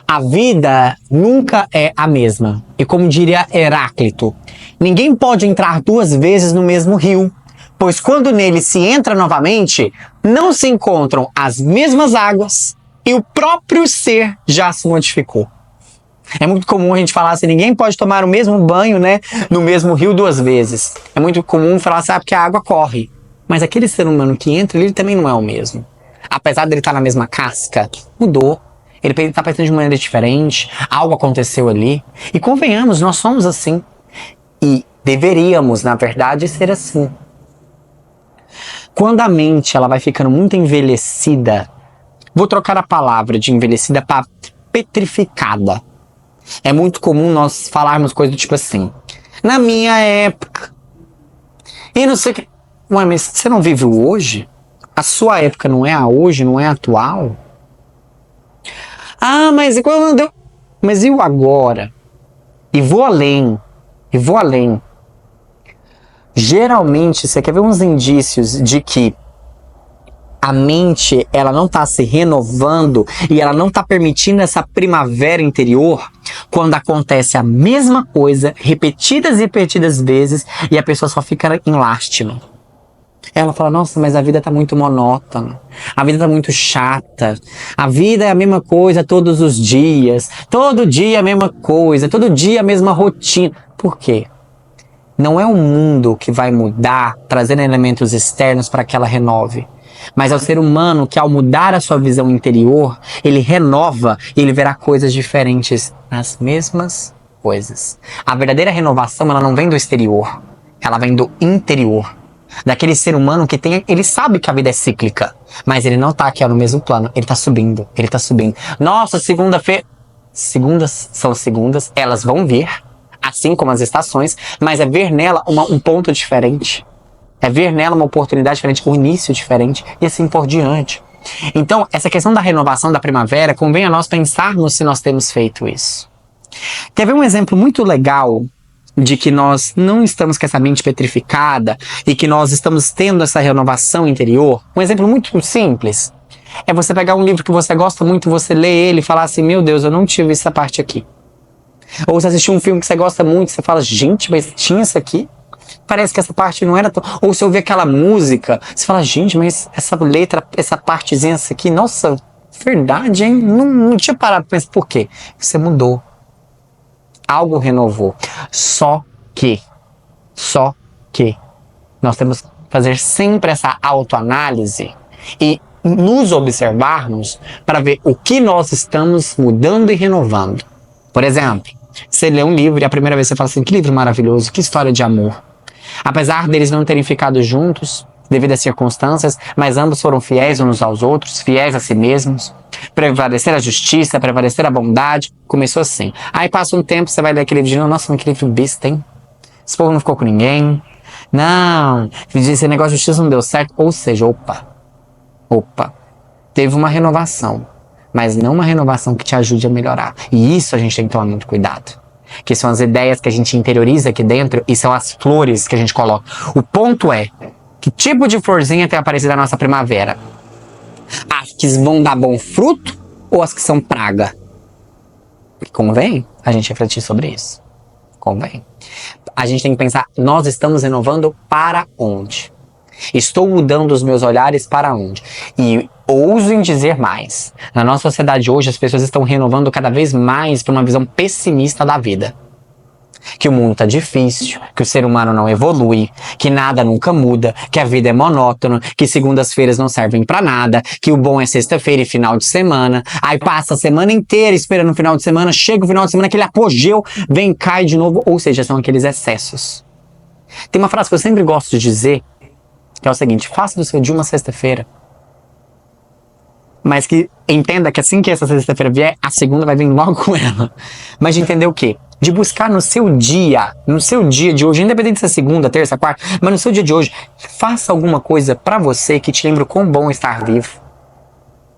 A vida nunca é a mesma. E como diria Heráclito, ninguém pode entrar duas vezes no mesmo rio, pois quando nele se entra novamente, não se encontram as mesmas águas e o próprio ser já se modificou. É muito comum a gente falar assim, ninguém pode tomar o mesmo banho, né, no mesmo rio duas vezes. É muito comum falar assim, porque a água corre. Mas aquele ser humano que entra, ele também não é o mesmo. Apesar dele estar na mesma casca, mudou. Ele está pensando de maneira diferente, algo aconteceu ali. E convenhamos, nós somos assim. E deveríamos, na verdade, ser assim. Quando a mente ela vai ficando muito envelhecida, vou trocar a palavra de envelhecida para petrificada. É muito comum nós falarmos coisas do tipo assim, na minha época, e não sei o que. Ué, mas você não vive o hoje? A sua época não é a hoje, não é a atual? Ah, mas e quando deu? Mas e o agora? E vou além. E vou além. Geralmente, você quer ver uns indícios de que a mente ela não está se renovando e ela não está permitindo essa primavera interior quando acontece a mesma coisa repetidas e repetidas vezes e a pessoa só fica em lástima. Ela fala, nossa, mas a vida tá muito monótona, a vida tá muito chata, a vida é a mesma coisa todos os dias, todo dia a mesma coisa, todo dia a mesma rotina. Por quê? Não é o mundo que vai mudar, trazendo elementos externos para que ela renove. Mas é o ser humano que, ao mudar a sua visão interior, ele renova e ele verá coisas diferentes nas mesmas coisas. A verdadeira renovação, ela não vem do exterior, ela vem do interior. Daquele ser humano que tem, ele sabe que a vida é cíclica, mas ele não tá aqui no mesmo plano, ele tá subindo, ele tá subindo. Nossa, segunda-feira, segundas são segundas, elas vão vir, assim como as estações, mas é ver nela um ponto diferente. É ver nela uma oportunidade diferente, um início diferente e assim por diante. Então, essa questão da renovação da primavera, convém a nós pensarmos se nós temos feito isso. Quer ver um exemplo muito legal de que nós não estamos com essa mente petrificada e que nós estamos tendo essa renovação interior? Um exemplo muito simples é você pegar um livro que você gosta muito, você lê ele e falar assim, meu Deus, eu não tive essa parte aqui. Ou você assistir um filme que você gosta muito, você fala, gente, mas tinha isso aqui? Parece que essa parte não era tão... Ou você ouvir aquela música, você fala, gente, mas essa letra, essa partezinha essa aqui, nossa, verdade, hein? Não tinha parado pra pensar. Por quê? Você mudou. Algo renovou. Só que nós temos que fazer sempre essa autoanálise e nos observarmos para ver o que nós estamos mudando e renovando. Por exemplo, você lê um livro e a primeira vez você fala assim, que livro maravilhoso, que história de amor. Apesar deles não terem ficado juntos devido às circunstâncias, mas ambos foram fiéis uns aos outros, fiéis a si mesmos, prevalecer a justiça, prevalecer a bondade. Começou assim. Aí passa um tempo, você vai ler aquele livro de novo, nossa, mas que livro besta, hein? Esse povo não ficou com ninguém. Não, esse negócio de justiça não deu certo. Ou seja, opa, teve uma renovação, mas não uma renovação que te ajude a melhorar. E isso a gente tem que tomar muito cuidado. Que são as ideias que a gente interioriza aqui dentro e são as flores que a gente coloca. O ponto é, que tipo de florzinha tem aparecido na nossa primavera? As que vão dar bom fruto ou as que são praga? Convém a gente refletir sobre isso. Convém. A gente tem que pensar, nós estamos renovando para onde? Estou mudando os meus olhares para onde? E ouso em dizer mais. Na nossa sociedade hoje, as pessoas estão renovando cada vez mais para uma visão pessimista da vida. Que o mundo tá difícil, que o ser humano não evolui, que nada nunca muda, que a vida é monótona, que segundas-feiras não servem pra nada, que o bom é sexta-feira e final de semana. Aí passa a semana inteira esperando o final de semana, chega o final de semana, aquele apogeu, vem, cai de novo, ou seja, são aqueles excessos. Tem uma frase que eu sempre gosto de dizer, que é o seguinte, faça do seu dia uma sexta-feira. Mas que entenda que assim que essa sexta-feira vier, a segunda vai vir logo com ela. Mas de entender o quê? De buscar no seu dia de hoje, independente se é segunda, terça, quarta, mas no seu dia de hoje, faça alguma coisa pra você que te lembre o quão bom estar vivo.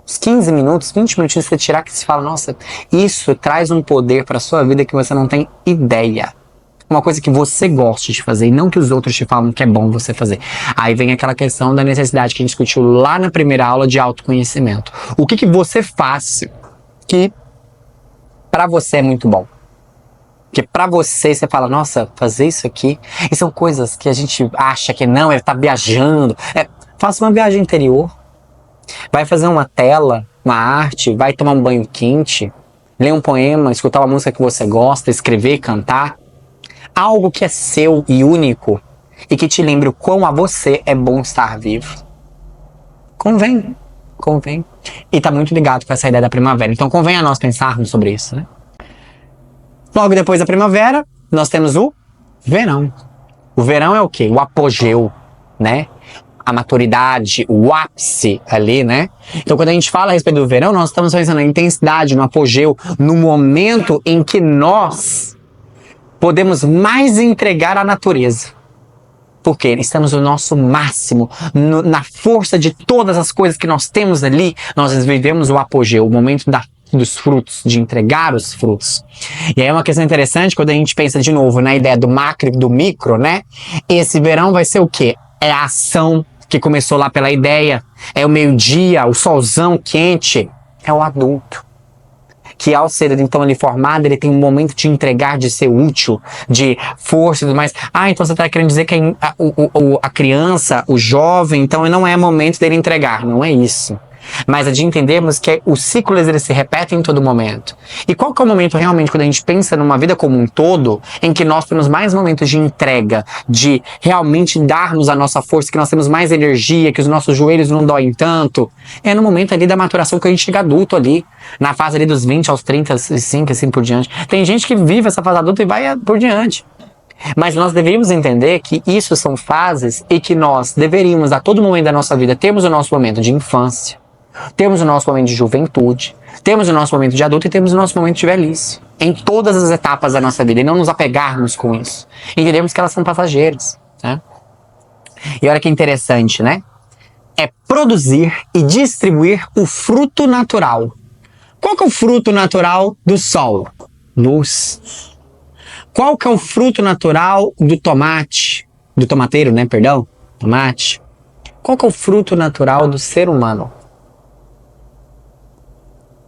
Uns 15 minutos, 20 minutinhos você tirar que você fala, nossa, isso traz um poder pra sua vida que você não tem ideia. uma coisa que você goste de fazer e não que os outros te falam que é bom você fazer. Aí vem aquela questão da necessidade que a gente discutiu lá na primeira aula de autoconhecimento. O que você faz que pra você é muito bom? Porque pra você fala, nossa, fazer isso aqui... E são coisas que a gente acha que não, tá viajando. Faça uma viagem interior. Vai fazer uma tela, uma arte, vai tomar um banho quente, ler um poema, escutar uma música que você gosta, escrever, cantar. Algo que é seu e único e que te lembre o quão a você é bom estar vivo. Convém. E tá muito ligado com essa ideia da primavera. Então convém a nós pensarmos sobre isso, né? Logo depois da primavera, nós temos o verão. O verão é o quê? O apogeu, né? A maturidade, o ápice ali, né? Então, quando a gente fala a respeito do verão, nós estamos pensando na intensidade, no apogeu, no momento em que nós podemos mais entregar à natureza. Porque estamos no nosso máximo, na força de todas as coisas que nós temos ali, nós vivemos o apogeu, o momento dos frutos, de entregar os frutos. E aí é uma questão interessante quando a gente pensa de novo na ideia do macro e do micro, né? Esse verão vai ser o quê? É a ação que começou lá pela ideia, é o meio-dia, o solzão quente, é o adulto. Que ao ser então ali formado, ele tem um momento de entregar, de ser útil, de força e tudo mais. Então você está querendo dizer que a criança, o jovem, então não é momento dele entregar. Não é isso. Mas é de entendermos que os ciclos eles se repetem em todo momento. E qual que é o momento realmente, quando a gente pensa numa vida como um todo, em que nós temos mais momentos de entrega, de realmente darmos a nossa força, que nós temos mais energia, que os nossos joelhos não doem tanto? É no momento ali da maturação que a gente chega adulto ali, na fase ali dos 20 aos 35, assim por diante. Tem gente que vive essa fase adulta e vai por diante. Mas nós deveríamos entender que isso são fases e que nós deveríamos, a todo momento da nossa vida, termos o nosso momento de infância, temos o nosso momento de juventude, temos o nosso momento de adulto e temos o nosso momento de velhice. Em todas as etapas da nossa vida. E não nos apegarmos com isso. Entendemos que elas são passageiras. Né? E olha que interessante, né? É produzir e distribuir o fruto natural. Qual que é o fruto natural do sol? Luz. Qual que é o fruto natural do tomate? Do tomateiro, né? Perdão. Tomate. Qual que é o fruto natural do ser humano?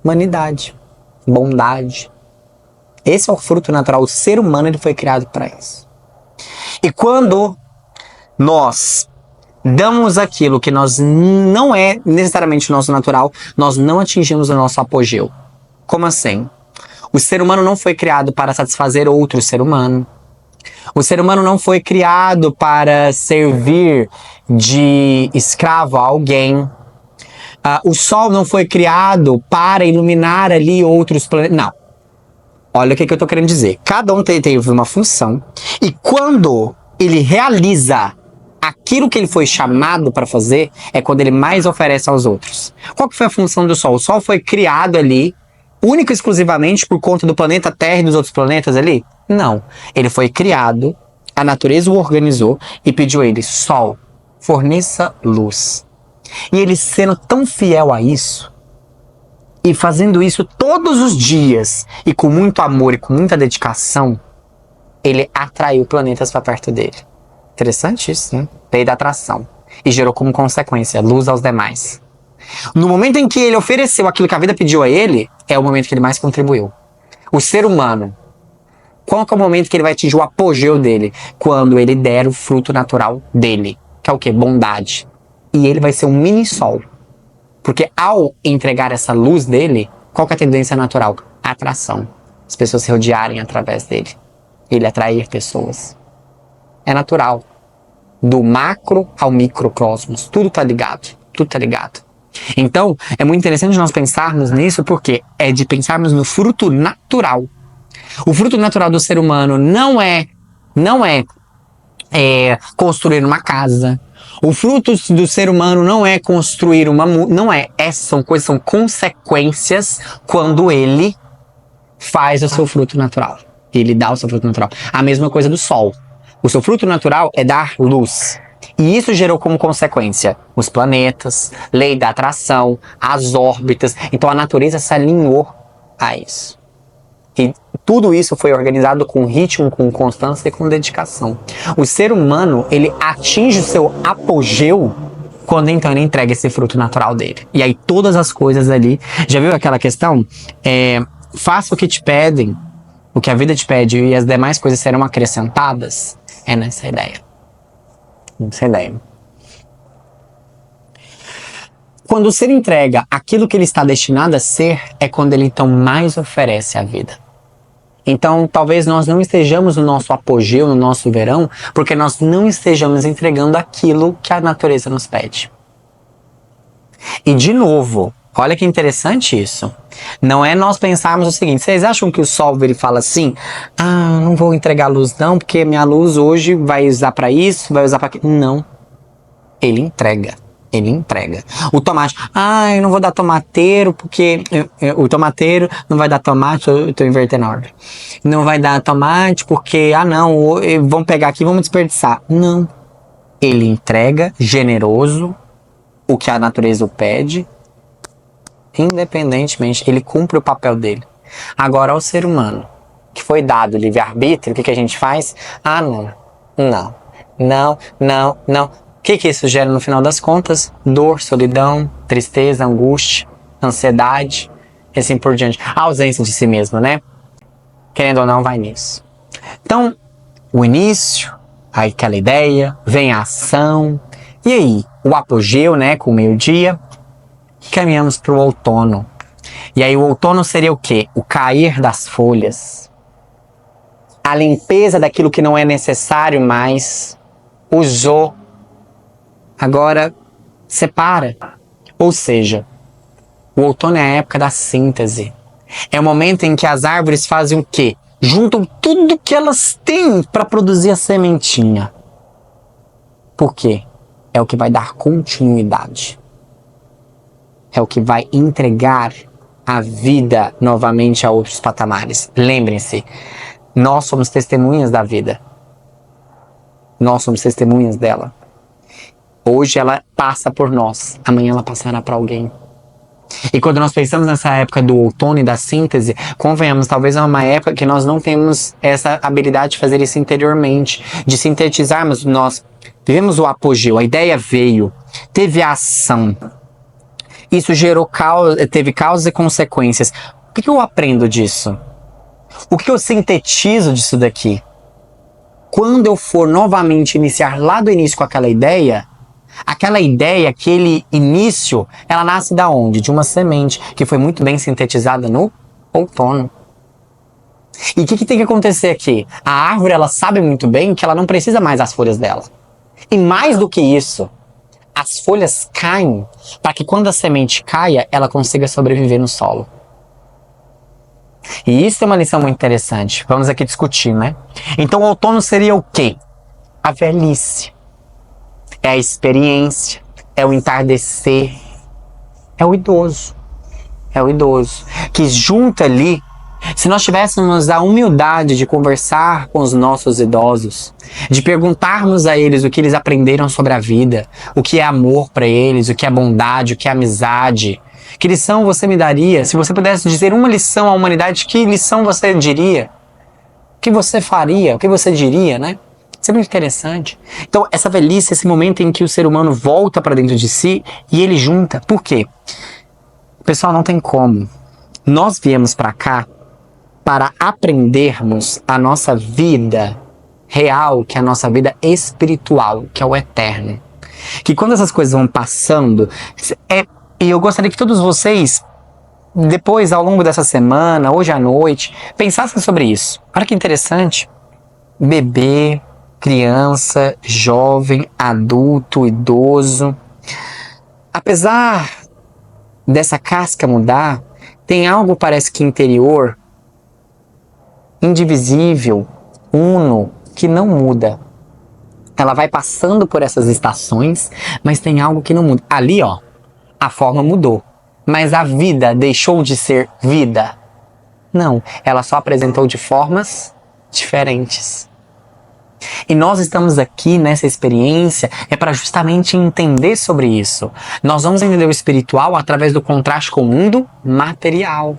Humanidade, bondade. Esse é o fruto natural. O ser humano ele foi criado para isso. E quando nós damos aquilo que nós não é necessariamente nosso natural, nós não atingimos o nosso apogeu. Como assim? O ser humano não foi criado para satisfazer outro ser humano. O ser humano não foi criado para servir de escravo a alguém. O sol não foi criado para iluminar ali outros planetas. Não. Olha o que eu tô querendo dizer. Cada um teve uma função. E quando ele realiza aquilo que ele foi chamado para fazer, é quando ele mais oferece aos outros. Qual que foi a função do sol? O sol foi criado ali, único e exclusivamente por conta do planeta Terra e dos outros planetas ali? Não. Ele foi criado, a natureza o organizou e pediu a ele, sol, forneça luz. E ele sendo tão fiel a isso, e fazendo isso todos os dias, e com muito amor e com muita dedicação, ele atraiu planetas para perto dele. Interessante isso, né? Lei da atração. E gerou como consequência luz aos demais. No momento em que ele ofereceu aquilo que a vida pediu a ele, é o momento que ele mais contribuiu. O ser humano, qual que é o momento que ele vai atingir o apogeu dele? Quando ele der o fruto natural dele. Que é o quê? Bondade. E ele vai ser um mini-sol. Porque ao entregar essa luz dele, qual que é a tendência natural? A atração. As pessoas se rodearem através dele. Ele atrair pessoas. É natural. Do macro ao microcosmos. Tudo tá ligado. Tudo tá ligado. Então, é muito interessante nós pensarmos nisso, porque é de pensarmos no fruto natural. O fruto natural do ser humano não é construir uma casa. O fruto do ser humano não é construir são coisas, são consequências quando ele faz o seu fruto natural. Ele dá o seu fruto natural. A mesma coisa do sol. O seu fruto natural é dar luz. E isso gerou como consequência os planetas, lei da atração, as órbitas. Então a natureza se alinhou a isso. E tudo isso foi organizado com ritmo, com constância e com dedicação. O ser humano, ele atinge o seu apogeu quando então ele entrega esse fruto natural dele. E aí todas as coisas ali... Já viu aquela questão? Faça o que te pedem, o que a vida te pede, e as demais coisas serão acrescentadas. É nessa ideia. Nessa ideia. Quando o ser entrega aquilo que ele está destinado a ser, é quando ele então mais oferece a vida. Então, talvez nós não estejamos no nosso apogeu, no nosso verão, porque nós não estejamos entregando aquilo que a natureza nos pede. E de novo, olha que interessante isso. Não é nós pensarmos o seguinte: vocês acham que o sol ele fala assim, não vou entregar luz não, porque minha luz hoje vai usar para isso, vai usar para aquilo. Não. Ele entrega. Ele entrega. O tomate, eu não vou dar tomateiro porque o tomateiro não vai dar tomate, eu tô invertendo a ordem. Não vai dar tomate porque, vamos pegar aqui e vamos desperdiçar. Não. Ele entrega, generoso, o que a natureza o pede, independentemente, ele cumpre o papel dele. Agora, ao ser humano, que foi dado livre-arbítrio, o que a gente faz? Não. O que isso gera no final das contas? Dor, solidão, tristeza, angústia, ansiedade e assim por diante. A ausência de si mesmo, né? Querendo ou não, vai nisso. Então, o início, aí aquela ideia, vem a ação, e aí, o apogeu, né, com o meio-dia, e caminhamos para o outono. E aí o outono seria o quê? O cair das folhas, a limpeza daquilo que não é necessário mais, usou, agora separa. Ou seja, o outono é a época da síntese. É o momento em que as árvores fazem o quê? Juntam tudo que elas têm para produzir a sementinha. Por quê? É o que vai dar continuidade. É o que vai entregar a vida novamente a outros patamares. Lembrem-se, nós somos testemunhas da vida. Nós somos testemunhas dela. Hoje ela passa por nós, amanhã ela passará para alguém. E quando nós pensamos nessa época do outono e da síntese, convenhamos, talvez é uma época que nós não temos essa habilidade de fazer isso interiormente, de sintetizarmos. Nós vivemos o apogeu, a ideia veio, teve a ação, isso teve causas e consequências. O que eu aprendo disso? O que eu sintetizo disso daqui? Quando eu for novamente iniciar lá do início com aquela ideia, aquele início, ela nasce da onde? De uma semente que foi muito bem sintetizada no outono. E o que tem que acontecer aqui? A árvore, ela sabe muito bem que ela não precisa mais das folhas dela. E mais do que isso, as folhas caem para que quando a semente caia, ela consiga sobreviver no solo. E isso é uma lição muito interessante. Vamos aqui discutir, né? Então o outono seria o quê? A velhice. É a experiência, é o entardecer, é o idoso. É o idoso. Que junta ali, se nós tivéssemos a humildade de conversar com os nossos idosos, de perguntarmos a eles o que eles aprenderam sobre a vida, o que é amor para eles, o que é bondade, o que é amizade, que lição você me daria? Se você pudesse dizer uma lição à humanidade, que lição você diria? O que você faria? O que você diria, né? Isso é muito interessante. Então, essa velhice, esse momento em que o ser humano volta para dentro de si e ele junta. Por quê? Pessoal, não tem como. Nós viemos para cá para aprendermos a nossa vida real, que é a nossa vida espiritual, que é o eterno. Que quando essas coisas vão passando, e eu gostaria que todos vocês, depois, ao longo dessa semana, hoje à noite, pensassem sobre isso. Olha que interessante. Bebê, criança, jovem, adulto, idoso. Apesar dessa casca mudar, tem algo, parece que interior, indivisível, uno, que não muda. Ela vai passando por essas estações, mas tem algo que não muda. Ali, ó, a forma mudou, mas a vida deixou de ser vida? Não, ela só apresentou de formas diferentes. E nós estamos aqui nessa experiência para justamente entender sobre isso. Nós vamos entender o espiritual através do contraste com o mundo material.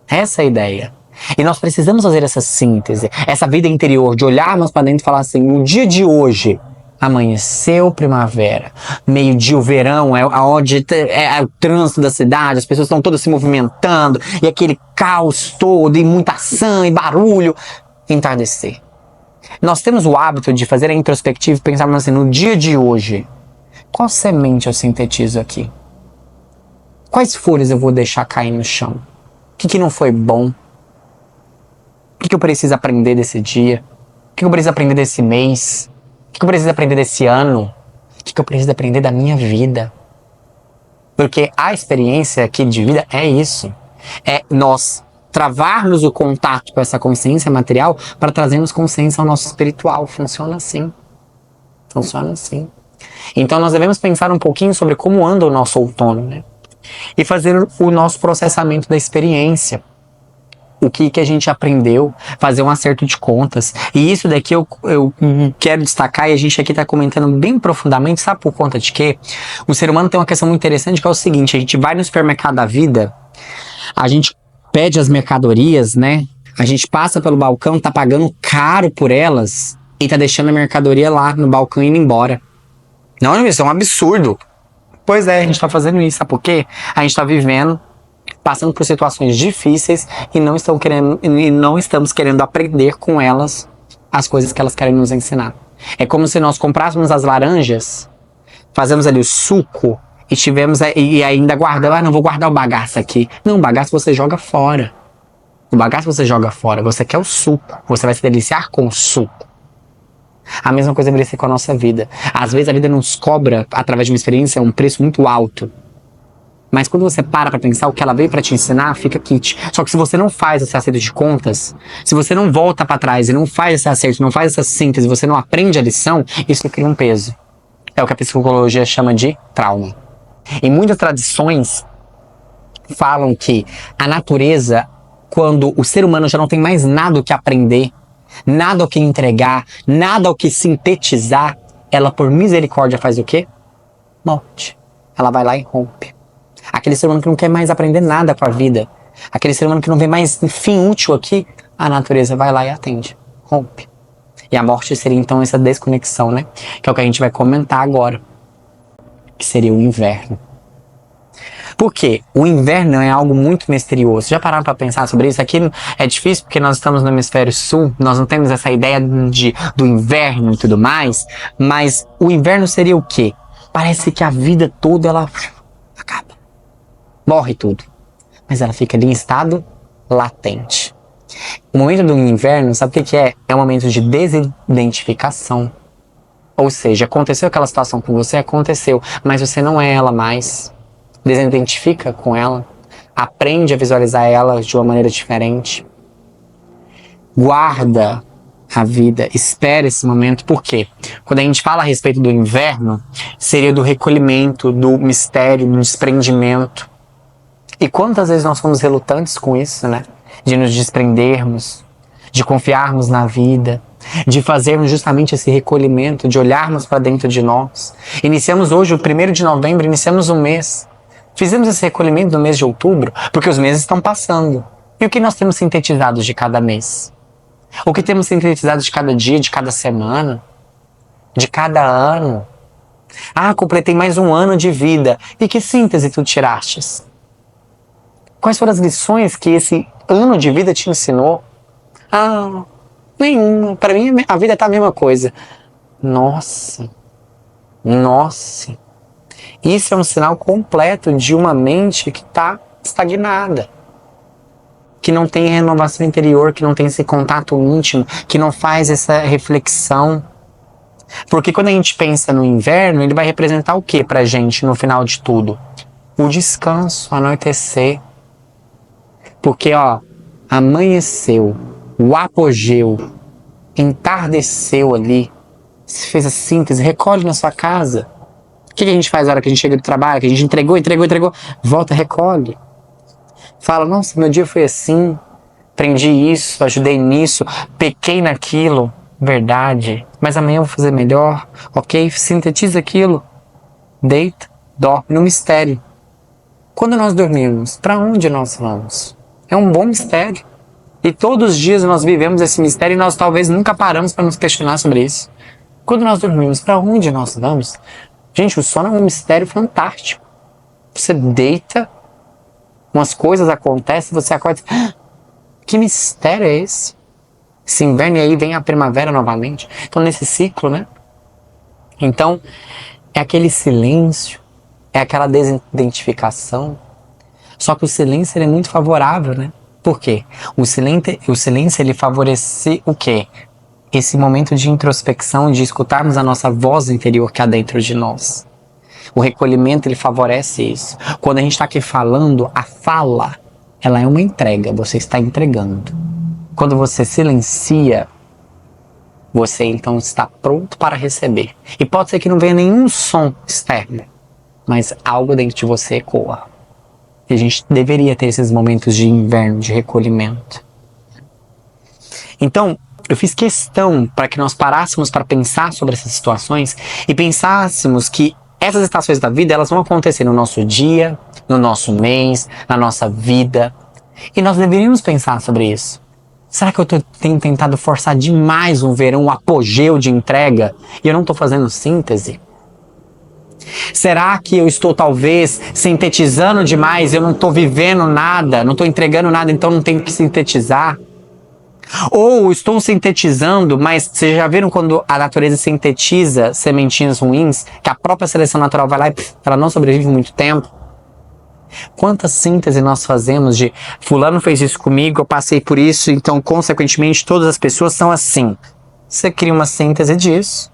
Essa é a ideia. E nós precisamos fazer essa síntese, essa vida interior, de olharmos para dentro e falar assim, no dia de hoje, amanheceu primavera, meio-dia o verão, onde é o trânsito da cidade, as pessoas estão todas se movimentando, e aquele caos todo, e muita ação, e barulho, entardecer. Nós temos o hábito de fazer a introspectiva e pensarmos assim, no dia de hoje, qual semente eu sintetizo aqui? Quais folhas eu vou deixar cair no chão? O que não foi bom? O que eu preciso aprender desse dia? O que eu preciso aprender desse mês? O que eu preciso aprender desse ano? O que eu preciso aprender da minha vida? Porque a experiência aqui de vida é isso. É nós travarmos o contato com essa consciência material para trazermos consciência ao nosso espiritual. Funciona assim. Funciona assim. Então nós devemos pensar um pouquinho sobre como anda o nosso outono, né? E fazer o nosso processamento da experiência. O que a gente aprendeu, fazer um acerto de contas. E isso daqui eu quero destacar, e a gente aqui está comentando bem profundamente, sabe por conta de quê? O ser humano tem uma questão muito interessante, que é o seguinte, a gente vai no supermercado da vida, a gente pede as mercadorias, né? A gente passa pelo balcão, tá pagando caro por elas, e tá deixando a mercadoria lá no balcão e indo embora. Não, isso é um absurdo. Pois é, a gente tá fazendo isso, sabe por quê? A gente tá vivendo, passando por situações difíceis e não estamos querendo aprender com elas as coisas que elas querem nos ensinar. É como se nós comprássemos as laranjas, fazemos ali o suco e ainda guardamos, não vou guardar o bagaço aqui. Não, o bagaço você joga fora. O bagaço você joga fora, você quer o suco, você vai se deliciar com o suco. A mesma coisa deveria ser com a nossa vida. Às vezes a vida nos cobra, através de uma experiência, um preço muito alto. Mas quando você para pra pensar o que ela veio pra te ensinar, fica kit. Só que se você não faz esse acerto de contas, se você não volta pra trás e não faz esse acerto, não faz essa síntese, você não aprende a lição, isso cria um peso. É o que a psicologia chama de trauma. E muitas tradições falam que a natureza, quando o ser humano já não tem mais nada o que aprender, nada o que entregar, nada o que sintetizar, ela por misericórdia faz o quê? Morte. Ela vai lá e rompe. Aquele ser humano que não quer mais aprender nada com a vida, aquele ser humano que não vê mais fim útil aqui, a natureza vai lá e atende, rompe. E a morte seria então essa desconexão, né? Que é o que a gente vai comentar agora, que seria o inverno. Por quê? O inverno é algo muito misterioso. Já pararam para pensar sobre isso? Aqui é difícil porque nós estamos no hemisfério sul, nós não temos essa ideia do inverno e tudo mais, mas o inverno seria o quê? Parece que a vida toda ela acaba. Morre tudo. Mas ela fica ali em estado latente. O momento do inverno, sabe o que é? É um momento de desidentificação. Ou seja, aconteceu aquela situação com você, aconteceu, mas você não é ela mais. Desidentifica com ela. Aprende a visualizar ela de uma maneira diferente. Guarda a vida, espera esse momento. Por quê? Quando a gente fala a respeito do inverno, seria do recolhimento, do mistério, do desprendimento. E quantas vezes nós fomos relutantes com isso, né? De nos desprendermos, de confiarmos na vida, de fazermos justamente esse recolhimento, de olharmos para dentro de nós. Iniciamos hoje, o 1º de novembro, iniciamos um mês. Fizemos esse recolhimento no mês de outubro, porque os meses estão passando. E o que nós temos sintetizado de cada mês? O que temos sintetizado de cada dia, de cada semana, de cada ano? Ah, completei mais um ano de vida. E que síntese tu tirastes? Quais foram as lições que esse ano de vida te ensinou? Ah, nenhuma. Para mim, a vida tá a mesma coisa. Nossa. Isso é um sinal completo de uma mente que está estagnada. Que não tem renovação interior, que não tem esse contato íntimo, que não faz essa reflexão. Porque quando a gente pensa no inverno, ele vai representar o que pra gente no final de tudo? O descanso, anoitecer. Porque, amanheceu, o apogeu, entardeceu ali, se fez a síntese, recolhe na sua casa. O que a gente faz na hora que a gente chega do trabalho, que a gente entregou, volta, recolhe. Fala, nossa, meu dia foi assim, aprendi isso, ajudei nisso, pequei naquilo, verdade, mas amanhã eu vou fazer melhor, ok? Sintetiza aquilo, deita, dorme no mistério. Quando nós dormimos, para onde nós vamos? É um bom mistério. E todos os dias nós vivemos esse mistério e nós talvez nunca paramos para nos questionar sobre isso. Quando nós dormimos, para onde nós vamos? Gente, o sono é um mistério fantástico. Você deita, umas coisas acontecem, você acorda. Que mistério é esse? Esse inverno e aí vem a primavera novamente. Então, nesse ciclo, né? Então, é aquele silêncio, é aquela desidentificação. Só que o silêncio ele é muito favorável, né? Por quê? O silêncio ele favorece o quê? Esse momento de introspecção, de escutarmos a nossa voz interior que há dentro de nós. O recolhimento ele favorece isso. Quando a gente está aqui falando, a fala, ela é uma entrega, você está entregando. Quando você silencia, você então está pronto para receber. E pode ser que não venha nenhum som externo, mas algo dentro de você ecoa. E a gente deveria ter esses momentos de inverno, de recolhimento. Então, eu fiz questão para que nós parássemos para pensar sobre essas situações e pensássemos que essas estações da vida, elas vão acontecer no nosso dia, no nosso mês, na nossa vida. E nós deveríamos pensar sobre isso. Será que eu tenho tentado forçar demais um verão, um apogeu de entrega, e eu não estou fazendo síntese? Será que eu estou talvez sintetizando demais, eu não estou vivendo nada, não estou entregando nada, então não tenho que sintetizar? Ou estou sintetizando, mas vocês já viram quando a natureza sintetiza sementinhas ruins, que a própria seleção natural vai lá e ela não sobrevive muito tempo? Quanta síntese nós fazemos de fulano fez isso comigo, eu passei por isso, então consequentemente todas as pessoas são assim. Você cria uma síntese disso,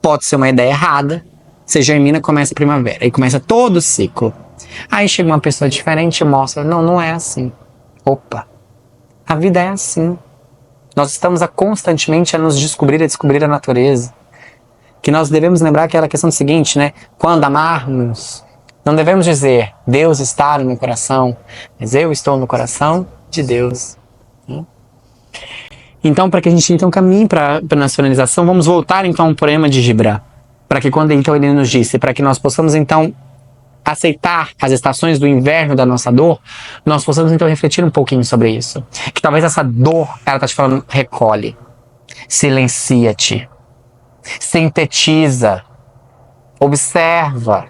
pode ser uma ideia errada, você germina, começa a primavera, aí começa todo o ciclo. Aí chega uma pessoa diferente e mostra, não é assim. Opa, a vida é assim. Nós estamos constantemente a nos descobrir, a descobrir a natureza. Que nós devemos lembrar aquela questão seguinte, né? Quando amarmos, não devemos dizer, Deus está no meu coração, mas eu estou no coração de Deus. Então, para que a gente então caminhe para a nacionalização, vamos voltar então ao poema de Gibran. Para que quando então ele nos disse, para que nós possamos então aceitar as estações do inverno da nossa dor, nós possamos então refletir um pouquinho sobre isso. Que talvez essa dor, ela está te falando, recolhe, silencia-te, sintetiza, observa.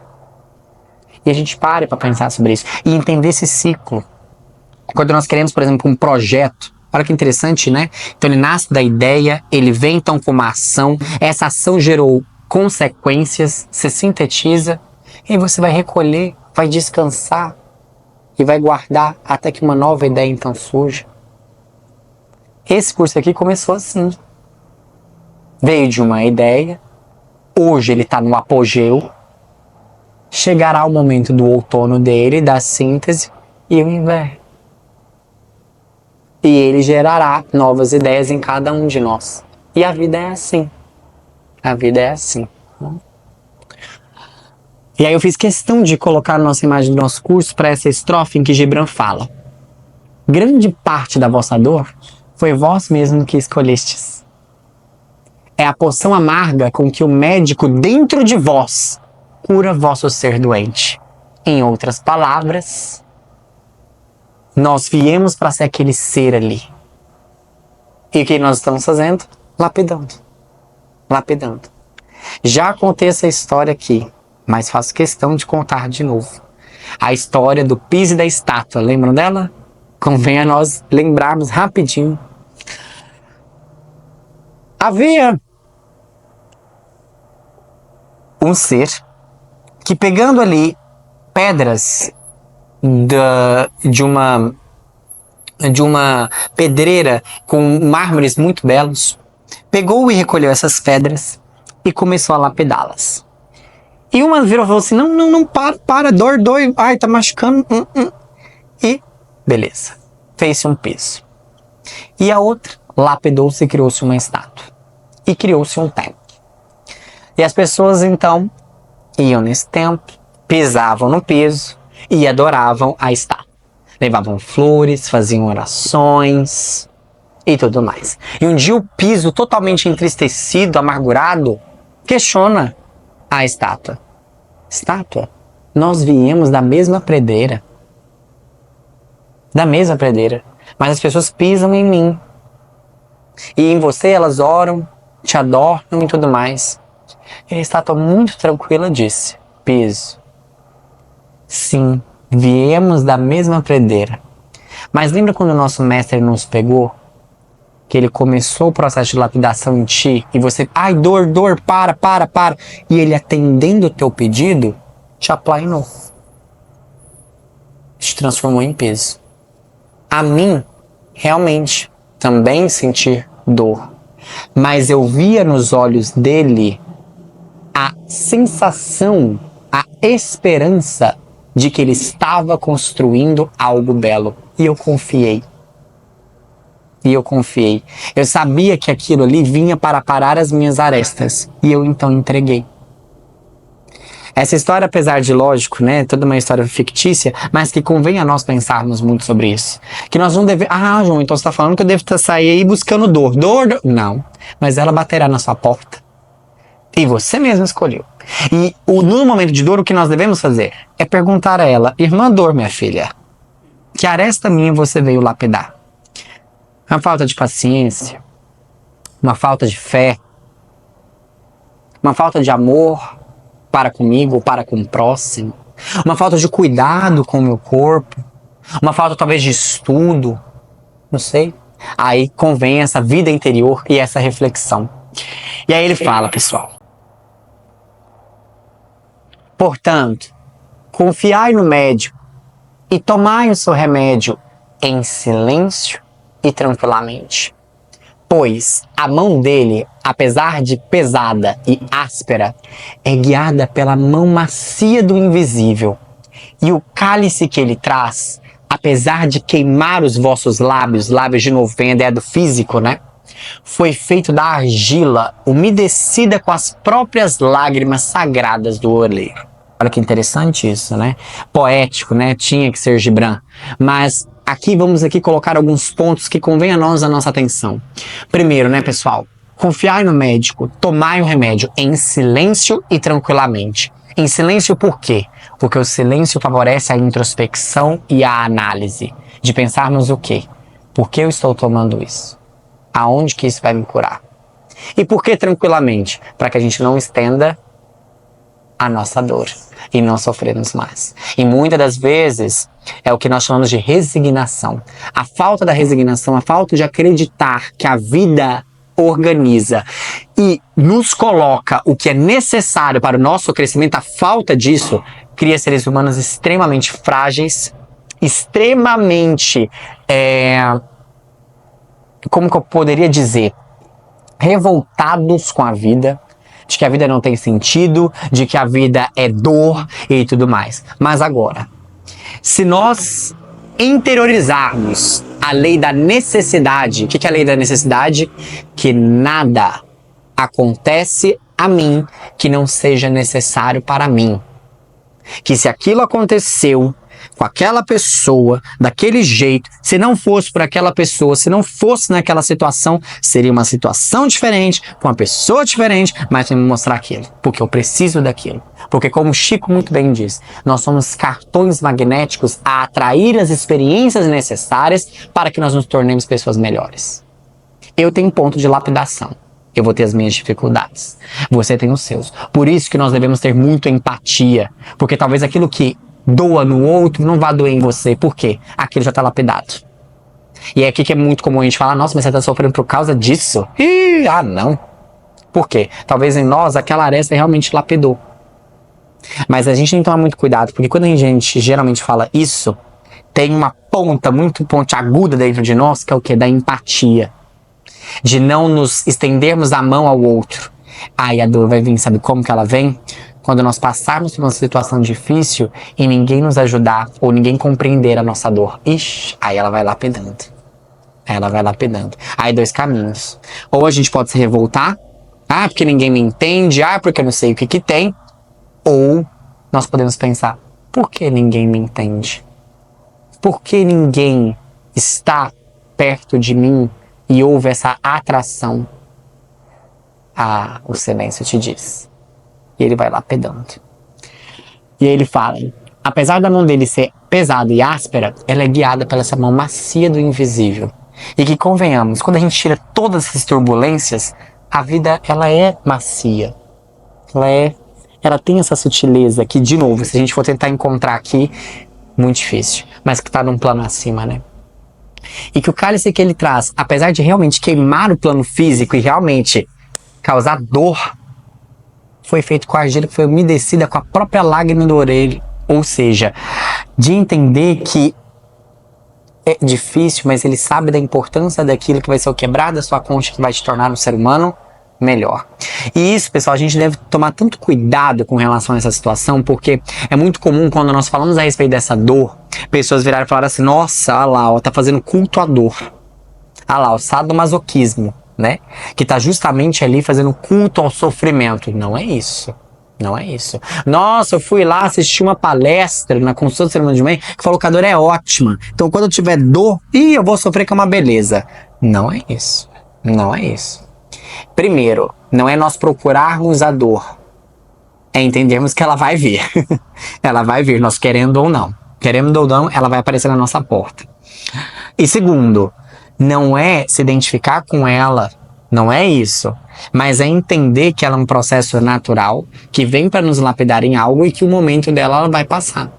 E a gente pare para pensar sobre isso e entender esse ciclo. Quando nós queremos, por exemplo, um projeto, olha que interessante, né? Então ele nasce da ideia, ele vem então com uma ação, essa ação gerou consequências, se sintetiza, e aí você vai recolher, vai descansar e vai guardar até que uma nova ideia então surja. Esse curso aqui começou assim. Veio de uma ideia, hoje ele está no apogeu, chegará o momento do outono dele, da síntese e o inverno. E ele gerará novas ideias em cada um de nós. E a vida é assim. A vida é assim. E aí eu fiz questão de colocar a nossa imagem do nosso curso para essa estrofe em que Gibran fala. Grande parte da vossa dor foi vós mesmo que escolhestes. É a poção amarga com que o médico dentro de vós cura vosso ser doente. Em outras palavras, nós viemos para ser aquele ser ali. E o que nós estamos fazendo? Lapidando. Lapidando. Já contei essa história aqui, mas faço questão de contar de novo. A história do piso e da estátua, lembram dela? Convém a nós lembrarmos rapidinho. Havia um ser que, pegando ali pedras de uma pedreira com mármores muito belos, pegou e recolheu essas pedras e começou a lapidá-las. E uma virou e falou assim, não, para, dor, ai, tá machucando, E, beleza, fez-se um piso. E a outra lapidou-se e criou-se uma estátua. E criou-se um templo. E as pessoas, então, iam nesse templo, pisavam no piso e adoravam a estátua. Levavam flores, faziam orações e tudo mais. E um dia o piso, totalmente entristecido, amargurado, questiona a estátua. Estátua, nós viemos da mesma pedreira. Da mesma pedreira. mas as pessoas pisam em mim. E em você elas oram, te adoram e tudo mais. E a estátua muito tranquila disse: piso. Sim, viemos da mesma prendeira. Mas lembra quando o nosso mestre nos pegou? Que ele começou o processo de lapidação em ti e você, ai, dor, para. E ele atendendo o teu pedido, te aplainou. Te transformou em peso. A mim, realmente, também sentir dor. Mas eu via nos olhos dele a sensação, a esperança de que ele estava construindo algo belo. E eu confiei. Eu sabia que aquilo ali vinha para parar as minhas arestas. E eu então entreguei. Essa história, apesar de lógico, né, toda uma história fictícia, mas que convém a nós pensarmos muito sobre isso. Que nós não devemos... Ah, João, então você está falando que eu devo sair aí buscando dor. Dor? Não. Mas ela baterá na sua porta. E você mesmo escolheu. E no momento de dor, o que nós devemos fazer? É perguntar a ela: irmã dor, minha filha, que aresta minha você veio lapidar? Uma falta de paciência, uma falta de fé, uma falta de amor para comigo ou para com o próximo, uma falta de cuidado com o meu corpo, uma falta talvez de estudo, não sei. Aí convém essa vida interior e essa reflexão. E aí ele fala, pessoal: portanto, confiai no médico e tomai o seu remédio em silêncio e tranquilamente. Pois a mão dele, apesar de pesada e áspera, é guiada pela mão macia do invisível. E o cálice que ele traz, apesar de queimar os vossos lábios de novo vem a ideia do físico, né? Foi feito da argila, umedecida com as próprias lágrimas sagradas do oleiro. Olha que interessante isso, né? Poético, né? Tinha que ser Gibran. Mas vamos colocar alguns pontos que convém a nós a nossa atenção. Primeiro, né, pessoal? Confiai no médico, tomai o remédio em silêncio e tranquilamente. Em silêncio por quê? Porque o silêncio favorece a introspecção e a análise. De pensarmos o quê? Por que eu estou tomando isso? Aonde que isso vai me curar? E por que tranquilamente? Para que a gente não estenda a nossa dor e não sofrermos mais. E muitas das vezes é o que nós chamamos de resignação. A falta da resignação, a falta de acreditar que a vida organiza e nos coloca o que é necessário para o nosso crescimento, a falta disso cria seres humanos extremamente frágeis, extremamente, como que eu poderia dizer, revoltados com a vida, de que a vida não tem sentido, de que a vida é dor e tudo mais. Mas agora, se nós interiorizarmos a lei da necessidade, o que é a lei da necessidade? Que nada acontece a mim que não seja necessário para mim. Que se aquilo aconteceu com aquela pessoa, daquele jeito, se não fosse por aquela pessoa, se não fosse naquela situação, seria uma situação diferente, com uma pessoa diferente, mas vai me mostrar aquilo, porque eu preciso daquilo. Porque como o Chico muito bem diz, nós somos cartões magnéticos a atrair as experiências necessárias para que nós nos tornemos pessoas melhores. Eu tenho um ponto de lapidação. Eu vou ter as minhas dificuldades. Você tem os seus. Por isso que nós devemos ter muito empatia, porque talvez aquilo que doa no outro não vai doer em você. Por quê? Aquilo já está lapidado. E é aqui que é muito comum a gente falar: nossa, mas você está sofrendo por causa disso? Não. Por quê? Talvez em nós aquela aresta realmente lapidou. Mas a gente tem que tomar muito cuidado, porque quando a gente geralmente fala isso, tem uma ponta muito pontiaguda dentro de nós, que é o quê? Da empatia. De não nos estendermos a mão ao outro. Aí a dor vai vir, sabe como que ela vem? Quando nós passarmos por uma situação difícil e ninguém nos ajudar ou ninguém compreender a nossa dor. Ixi, aí ela vai lapidando. Aí dois caminhos. Ou a gente pode se revoltar. Porque ninguém me entende. Porque eu não sei o que tem. Ou nós podemos pensar: por que ninguém me entende? Por que ninguém está perto de mim e houve essa atração? O silêncio te diz. E ele vai lapidando. E aí ele fala: apesar da mão dele ser pesada e áspera, ela é guiada pela essa mão macia do invisível. E que, convenhamos, quando a gente tira todas essas turbulências, a vida, ela é macia. Ela tem essa sutileza que, de novo, se a gente for tentar encontrar aqui, muito difícil, mas que tá num plano acima, né? E que o cálice que ele traz, apesar de realmente queimar o plano físico e realmente causar dor, foi feito com a argila que foi umedecida com a própria lágrima do orelho. Ou seja, de entender que é difícil, mas ele sabe da importância daquilo que vai ser o quebrar da sua concha, que vai te tornar um ser humano melhor. E isso, pessoal, a gente deve tomar tanto cuidado com relação a essa situação, porque é muito comum quando nós falamos a respeito dessa dor, pessoas virarem e falar assim, nossa, olha lá, ó, tá fazendo culto à dor. Olha lá, o sadomasoquismo, né? Que tá justamente ali fazendo culto ao sofrimento. Não é isso. Não é isso. Nossa, eu fui lá assistir uma palestra na consulta do ser humano de mãe que falou que a dor é ótima. Então quando eu tiver dor, eu vou sofrer que é uma beleza. Não é isso. Não é isso. Primeiro, não é nós procurarmos a dor. É entendermos que ela vai vir. Ela vai vir, nós querendo ou não. Querendo ou não, ela vai aparecer na nossa porta. E segundo, não é se identificar com ela, não é isso. Mas é entender que ela é um processo natural, que vem para nos lapidar em algo e que o momento dela ela vai passar.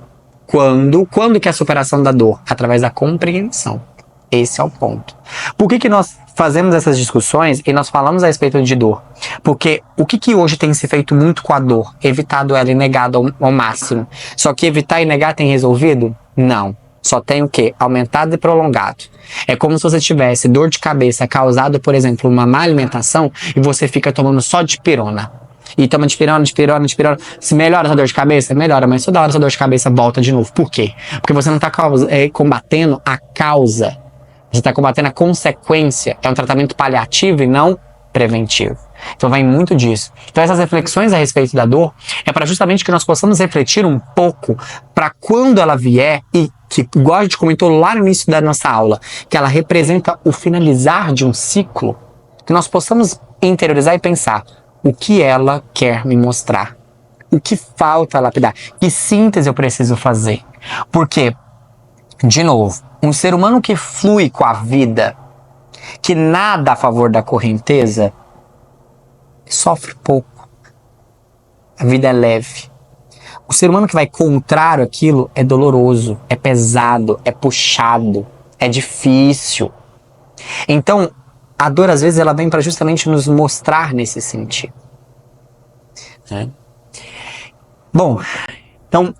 Quando que é a superação da dor? Através da compreensão. Esse é o ponto. Por que nós fazemos essas discussões e nós falamos a respeito de dor? Porque o que hoje tem se feito muito com a dor? Evitado ela e negado ao máximo. Só que evitar e negar tem resolvido? Não. Só tem o quê? Aumentado e prolongado. É como se você tivesse dor de cabeça causada, por exemplo, uma má alimentação e você fica tomando só dipirona. E toma dipirona. Se melhora essa dor de cabeça? Melhora, mas toda hora essa dor de cabeça volta de novo. Por quê? Porque você não está combatendo a causa. Você está combatendo a consequência. É um tratamento paliativo e não preventivo. Então vai muito disso. Então essas reflexões a respeito da dor é para justamente que nós possamos refletir um pouco para quando ela vier e que, igual a gente comentou lá no início da nossa aula, que ela representa o finalizar de um ciclo, que nós possamos interiorizar e pensar o que ela quer me mostrar, o que falta lapidar, que síntese eu preciso fazer. Porque, de novo, um ser humano que flui com a vida, que nada a favor da correnteza, sofre pouco. A vida é leve. O ser humano que vai contrário àquilo é doloroso, é pesado, é puxado, é difícil. Então, a dor às vezes ela vem para justamente nos mostrar nesse sentido. Bom, então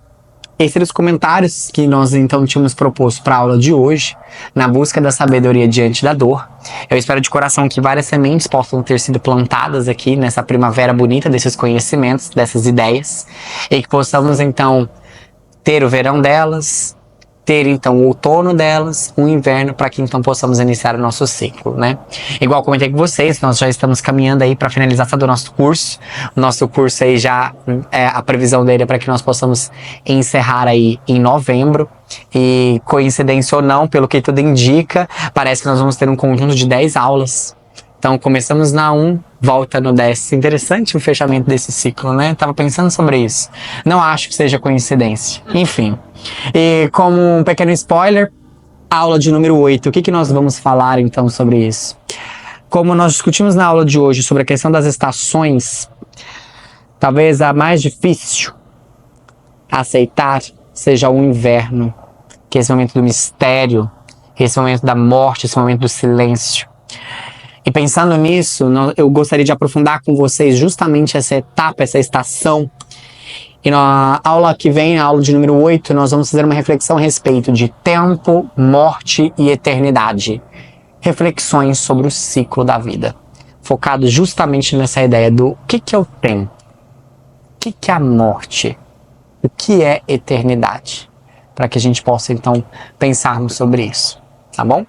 esses eram os comentários que nós então tínhamos proposto para a aula de hoje, na busca da sabedoria diante da dor. Eu espero de coração que várias sementes possam ter sido plantadas aqui nessa primavera bonita desses conhecimentos, dessas ideias, e que possamos então ter o verão delas, ter então o outono delas, o inverno, para que então possamos iniciar o nosso ciclo, né? Igual comentei com vocês, nós já estamos caminhando aí para a finalização do nosso curso. O nosso curso aí já, a previsão dele é para que nós possamos encerrar aí em novembro. E coincidência ou não, pelo que tudo indica, parece que nós vamos ter um conjunto de 10 aulas. Então começamos na 1, volta no 10. Interessante o fechamento desse ciclo, né? Tava pensando sobre isso. Não acho que seja coincidência. Enfim. E como um pequeno spoiler, aula de número 8. O que nós vamos falar então sobre isso? Como nós discutimos na aula de hoje sobre a questão das estações, talvez a mais difícil a aceitar seja o inverno, que é esse momento do mistério, esse momento da morte, esse momento do silêncio. E pensando nisso, eu gostaria de aprofundar com vocês justamente essa etapa, essa estação. E na aula que vem, a aula de número 8, nós vamos fazer uma reflexão a respeito de tempo, morte e eternidade. Reflexões sobre o ciclo da vida. Focado justamente nessa ideia do que é o tempo? O que é a morte? O que é eternidade? Para que a gente possa então pensarmos sobre isso, tá bom?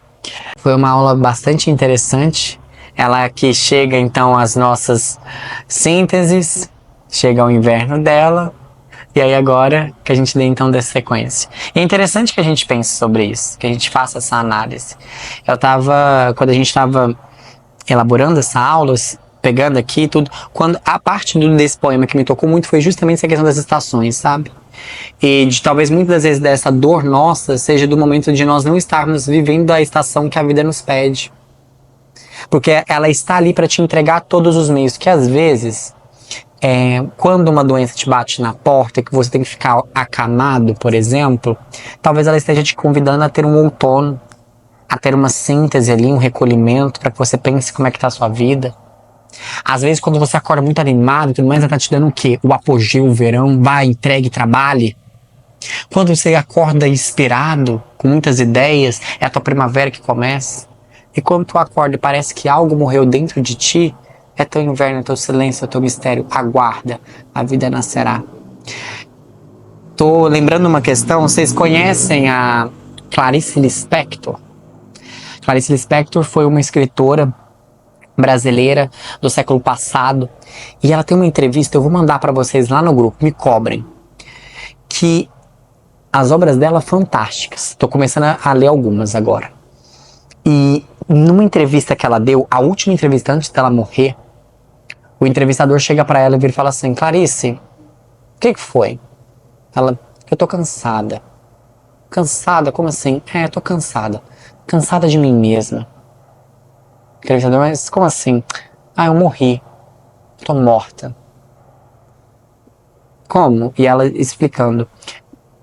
Foi uma aula bastante interessante. Ela que chega então às nossas sínteses, chega ao inverno dela, e aí agora que a gente dê então dessa sequência. E é interessante que a gente pense sobre isso, que a gente faça essa análise. Quando a gente estava elaborando essa aula, pegando aqui tudo, quando a parte desse poema que me tocou muito foi justamente essa questão das estações, sabe? E de talvez muitas das vezes dessa dor nossa seja do momento de nós não estarmos vivendo a estação que a vida nos pede. Porque ela está ali para te entregar todos os meios, que às vezes, quando uma doença te bate na porta, que você tem que ficar acamado, por exemplo, talvez ela esteja te convidando a ter um outono, a ter uma síntese ali, um recolhimento, para que você pense como é que tá a sua vida. Às vezes, quando você acorda muito animado e tudo mais, ela tá te dando o quê? O apogeu, o verão, vai, entregue, trabalhe. Quando você acorda inspirado, com muitas ideias, é a tua primavera que começa. E quando tu acorda e parece que algo morreu dentro de ti, é teu inverno, é teu silêncio, é teu mistério. Aguarda, a vida nascerá. Tô lembrando uma questão, vocês conhecem a Clarice Lispector? Clarice Lispector foi uma escritora brasileira do século passado, e ela tem uma entrevista, eu vou mandar para vocês lá no grupo, me cobrem, que as obras dela fantásticas. Tô começando a ler algumas agora. E numa entrevista que ela deu, a última entrevista antes dela morrer, o entrevistador chega para ela e vira e fala assim: Clarice, o que foi? Ela: eu tô cansada. Cansada? Como assim? Eu tô cansada. Cansada de mim mesma. Entrevistador: mas como assim? Eu morri. Tô morta. Como? E ela explicando: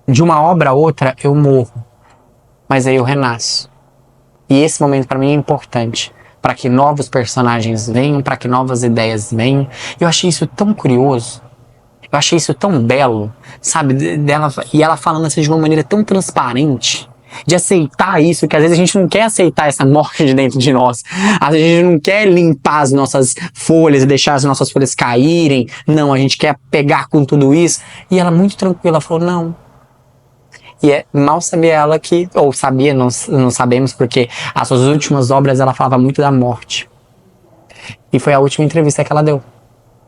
de uma obra a outra eu morro, mas aí eu renasço. E esse momento para mim é importante, para que novos personagens venham, para que novas ideias venham. Eu achei isso tão curioso, eu achei isso tão belo, sabe? E ela falando assim de uma maneira tão transparente, de aceitar isso, que às vezes a gente não quer aceitar essa morte de dentro de nós. Às vezes a gente não quer limpar as nossas folhas e deixar as nossas folhas caírem. Não, a gente quer pegar com tudo isso. E ela muito tranquila falou: não. E mal sabia ela que, ou sabia, não sabemos, porque as suas últimas obras ela falava muito da morte. E foi a última entrevista que ela deu.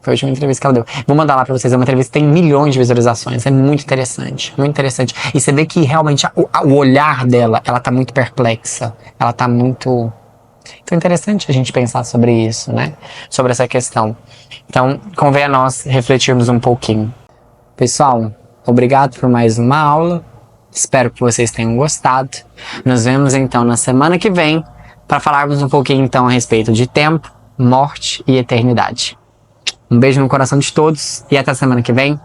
Foi a última entrevista que ela deu. Vou mandar lá pra vocês, é uma entrevista que tem milhões de visualizações, é muito interessante, muito interessante. E você vê que realmente o olhar dela, ela tá muito perplexa, ela tá muito... Então é interessante a gente pensar sobre isso, né? Sobre essa questão. Então, convém a nós refletirmos um pouquinho. Pessoal, obrigado por mais uma aula. Espero que vocês tenham gostado. Nos vemos então na semana que vem para falarmos um pouquinho então a respeito de tempo, morte e eternidade. Um beijo no coração de todos e até a semana que vem.